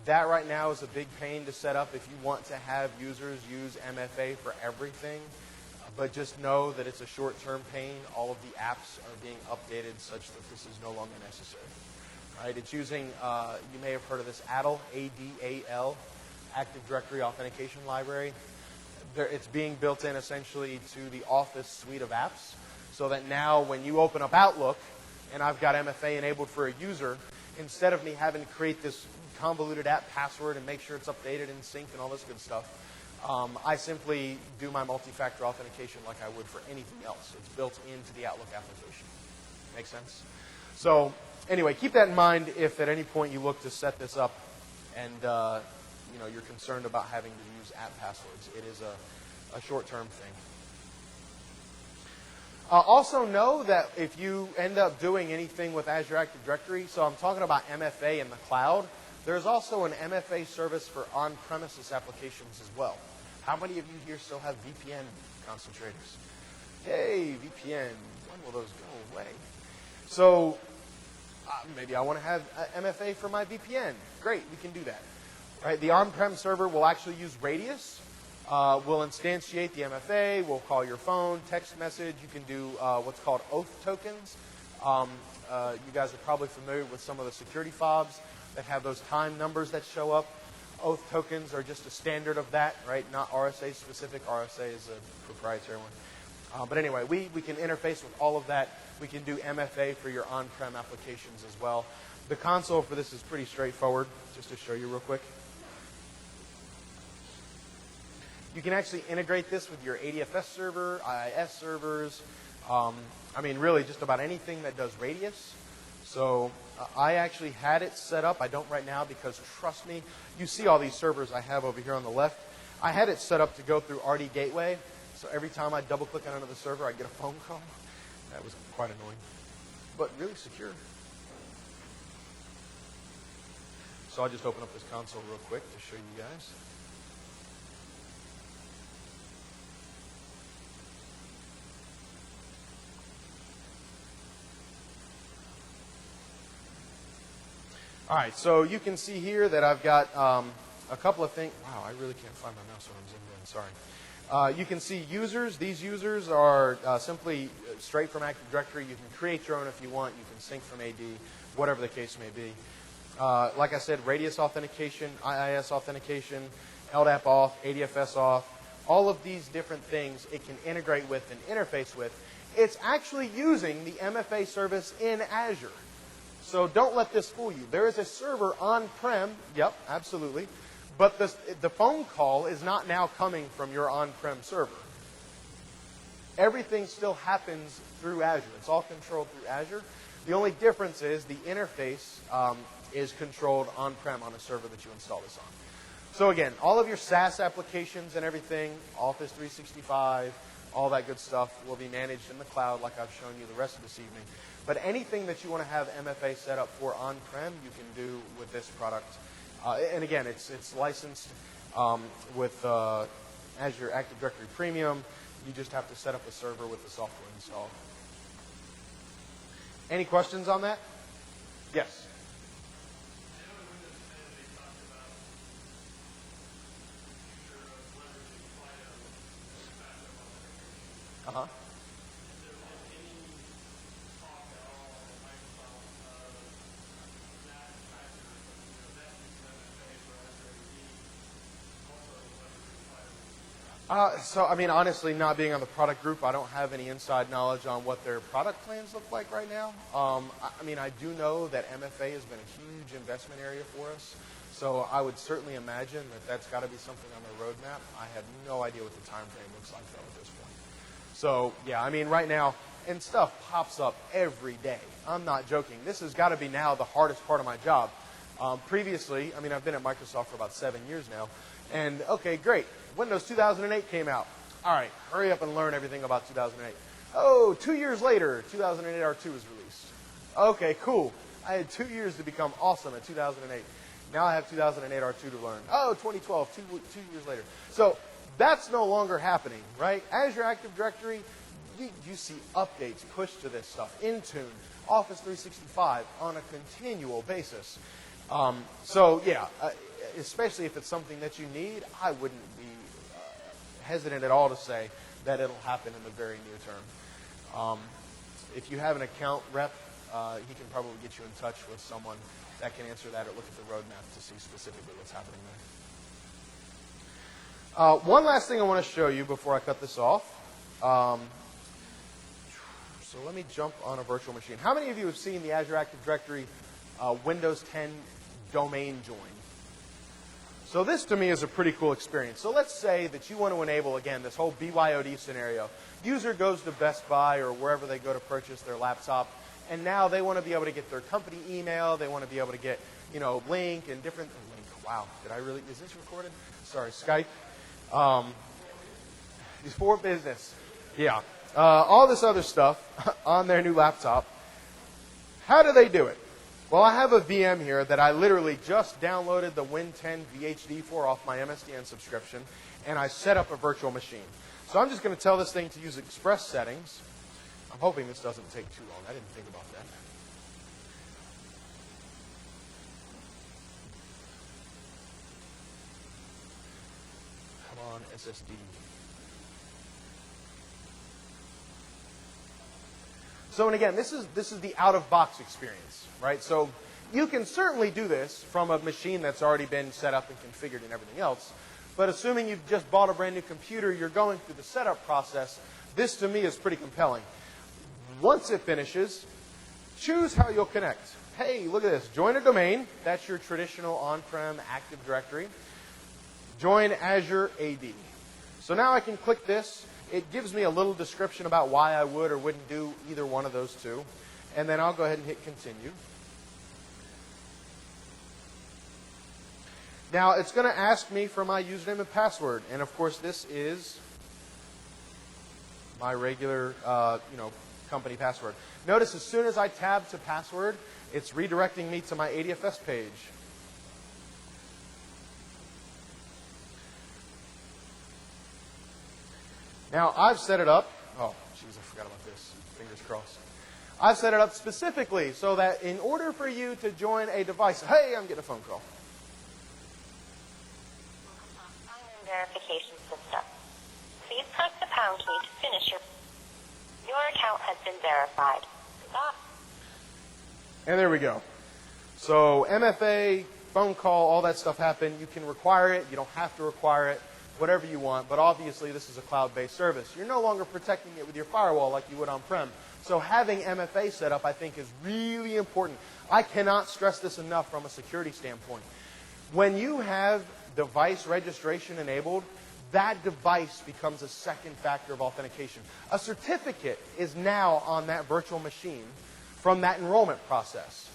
That right now is a big pain to set up if you want to have users use MFA for everything. But just know that it's a short-term pain. All of the apps are being updated such that this is no longer necessary. Right? It's using, you may have heard of this ADAL, A-D-A-L, Active Directory Authentication Library. It's being built in essentially to the Office suite of apps so that now when you open up Outlook and I've got MFA enabled for a user, instead of me having to create this convoluted app password and make sure it's updated and synced and all this good stuff, I simply do my multi-factor authentication like I would for anything else. It's built into the Outlook application. Make sense? So anyway, keep that in mind if at any point you look to set this up and you're concerned about having to use app passwords. It is a short-term thing. Also know that if you end up doing anything with Azure Active Directory, so I'm talking about MFA in the cloud, there's also an MFA service for on-premises applications as well. How many of you here still have VPN concentrators? Hey, VPN, when will those go away? So maybe I want to have MFA for my VPN. Great, we can do that. Right, the on-prem server will actually use Radius. We'll instantiate the MFA. We'll call your phone, text message. You can do what's called oath tokens. You guys are probably familiar with some of the security fobs that have those time numbers that show up. Oath tokens are just a standard of that, right? Not RSA specific. RSA is a proprietary one. But anyway, we can interface with all of that. We can do MFA for your on-prem applications as well. The console for this is pretty straightforward, just to show you real quick. You can actually integrate this with your ADFS server, IIS servers. Really just about anything that does Radius. So I actually had it set up. I don't right now because, trust me, you see all these servers I have over here on the left. I had it set up to go through RD Gateway. So every time I double-click on another server, I get a phone call. That was quite annoying, but really secure. So I'll just open up this console real quick to show you guys. All right, so you can see here that I've got a couple of things. Wow, I really can't find my mouse when I'm zoomed in. Sorry. You can see users. These users are simply straight from Active Directory. You can create your own if you want. You can sync from AD, whatever the case may be. Like I said, Radius authentication, IIS authentication, LDAP auth, ADFS auth, all of these different things it can integrate with and interface with. It's actually using the MFA service in Azure. So don't let this fool you. There is a server on-prem. Yep, absolutely. But the phone call is not now coming from your on-prem server. Everything still happens through Azure. It's all controlled through Azure. The only difference is the interface is controlled on-prem on a server that you install this on. So again, all of your SaaS applications and everything, Office 365, all that good stuff will be managed in the cloud like I've shown you the rest of this evening. But anything that you want to have MFA set up for on-prem, you can do with this product. And again, it's licensed with Azure Active Directory Premium. You just have to set up a server with the software installed. Any questions on that? Yes. Uh-huh. So, I mean, honestly, not being on the product group, I don't have any inside knowledge on what their product plans look like right now. I mean, I do know that MFA has been a huge investment area for us. So I would certainly imagine that that's got to be something on their roadmap. I have no idea what the time frame looks like, though, at this point. So, yeah, I mean, right now, and stuff pops up every day. I'm not joking. This has got to be now the hardest part of my job. Previously, I mean, I've been at Microsoft for about 7 years now. And, okay, great. Windows 2008 came out. All right, hurry up and learn everything about 2008. Oh, 2 years later, 2008 R2 was released. Okay, cool. I had 2 years to become awesome at 2008. Now I have 2008 R2 to learn. Oh, 2012, two years later. So that's no longer happening, right? Azure Active Directory, you see updates pushed to this stuff. Intune, Office 365 on a continual basis. So, yeah, especially if it's something that you need, I wouldn't be hesitant at all to say that it'll happen in the very near term. If you have an account rep, he can probably get you in touch with someone that can answer that or look at the roadmap to see specifically what's happening there. One last thing I want to show you before I cut this off. So let me jump on a virtual machine. How many of you have seen the Azure Active Directory Windows 10 domain join? So this, to me, is a pretty cool experience. So let's say that you want to enable, again, this whole BYOD scenario. User goes to Best Buy or wherever they go to purchase their laptop, and now they want to be able to get their company email. They want to be able to get, you know, link and different. Link. Wow, did I really? Is this recorded? Sorry, Skype. These for business. Yeah. All this other stuff on their new laptop. How do they do it? Well, I have a VM here that I literally just downloaded the Win10 VHD for off my MSDN subscription, and I set up a virtual machine. So I'm just going to tell this thing to use Express settings. I'm hoping this doesn't take too long. I didn't think about that. Come on, SSD. So, and again, this is the out-of-box experience, right? So you can certainly do this from a machine that's already been set up and configured and everything else. But assuming you've just bought a brand new computer, you're going through the setup process, this to me is pretty compelling. Once it finishes, choose how you'll connect. Hey, look at this. Join a domain. That's your traditional on-prem Active Directory. Join Azure AD. So now I can click this. It gives me a little description about why I would or wouldn't do either one of those two. And then I'll go ahead and hit continue. Now, it's going to ask me for my username and password. And, of course, this is my regular company password. Notice as soon as I tab to password, it's redirecting me to my ADFS page. Now, I've set it up. Oh, jeez, I forgot about this. Fingers crossed. I've set it up specifically so that in order for you to join a device, hey, I'm getting a phone call. Verification system. Please press the pound key to finish your account has been verified. Stop. And there we go. So MFA, phone call, all that stuff happened. You can require it. You don't have to require it. Whatever you want. But obviously, this is a cloud-based service. You're no longer protecting it with your firewall like you would on-prem. So having MFA set up, I think, is really important. I cannot stress this enough from a security standpoint. When you have device registration enabled, that device becomes a second factor of authentication. A certificate is now on that virtual machine from that enrollment process.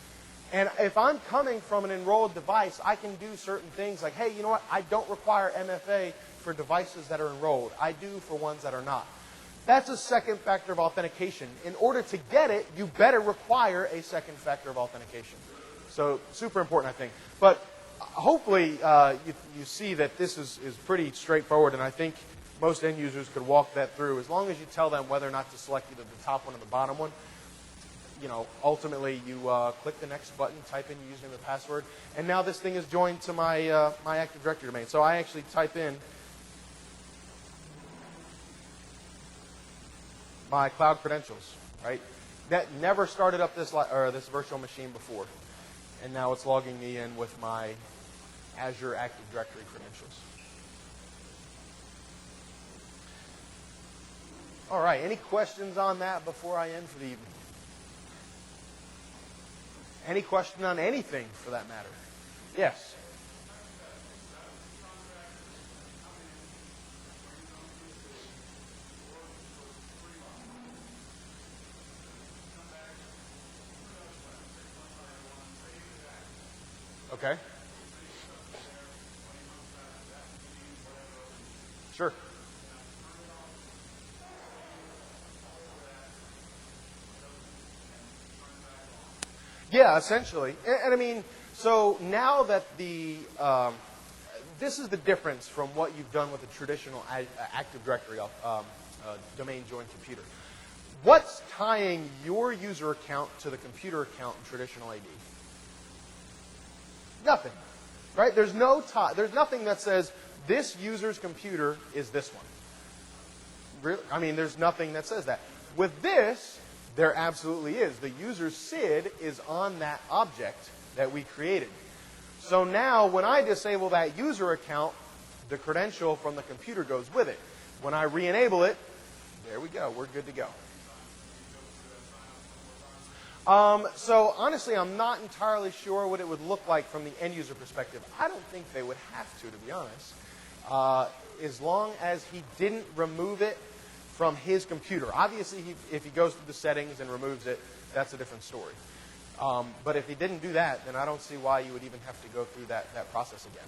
And if I'm coming from an enrolled device, I can do certain things like, hey, you know what? I don't require MFA for devices that are enrolled. I do for ones that are not. That's a second factor of authentication. In order to get it, you better require a second factor of authentication. So super important, I think. But hopefully you see that this is pretty straightforward, and I think most end users could walk that through. As long as you tell them whether or not to select either the top one or the bottom one, ultimately you click the next button, type in your username and password, and now this thing is joined to my my Active Directory domain. So I actually type in my cloud credentials, right? That never started up this virtual machine before, and now it's logging me in with my Azure Active Directory credentials. All right, any questions on that before I end for the evening? Any question on anything for that matter? Yes. Okay. Sure. Yeah, essentially. And I mean, so now that this is the difference from what you've done with a traditional Active Directory domain joined computer. What's tying your user account to the computer account in traditional AD? Nothing, right? There's no tie. There's nothing that says this user's computer is this one. Really? I mean, there's nothing that says that. With this, there absolutely is. The user's SID is on that object that we created. So now, when I disable that user account, the credential from the computer goes with it. When I re-enable it, there we go. We're good to go. So honestly, I'm not entirely sure what it would look like from the end user perspective. I don't think they would have to be honest. As long as he didn't remove it from his computer. Obviously, if he goes through the settings and removes it, that's a different story. But if he didn't do that, then I don't see why you would even have to go through that process again.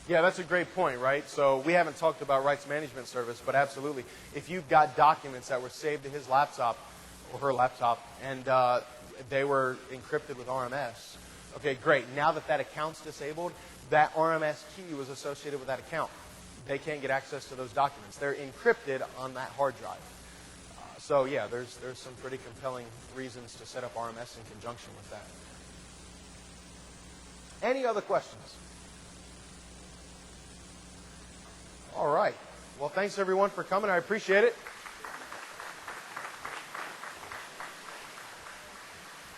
Yeah, that's a great point, right? So we haven't talked about rights management service, but absolutely. If you've got documents that were saved to his laptop or her laptop and they were encrypted with RMS, okay, great. Now that that account's disabled, that RMS key was associated with that account. They can't get access to those documents. They're encrypted on that hard drive. So yeah, there's some pretty compelling reasons to set up RMS in conjunction with that. Any other questions? All right. Well, thanks everyone for coming. I appreciate it.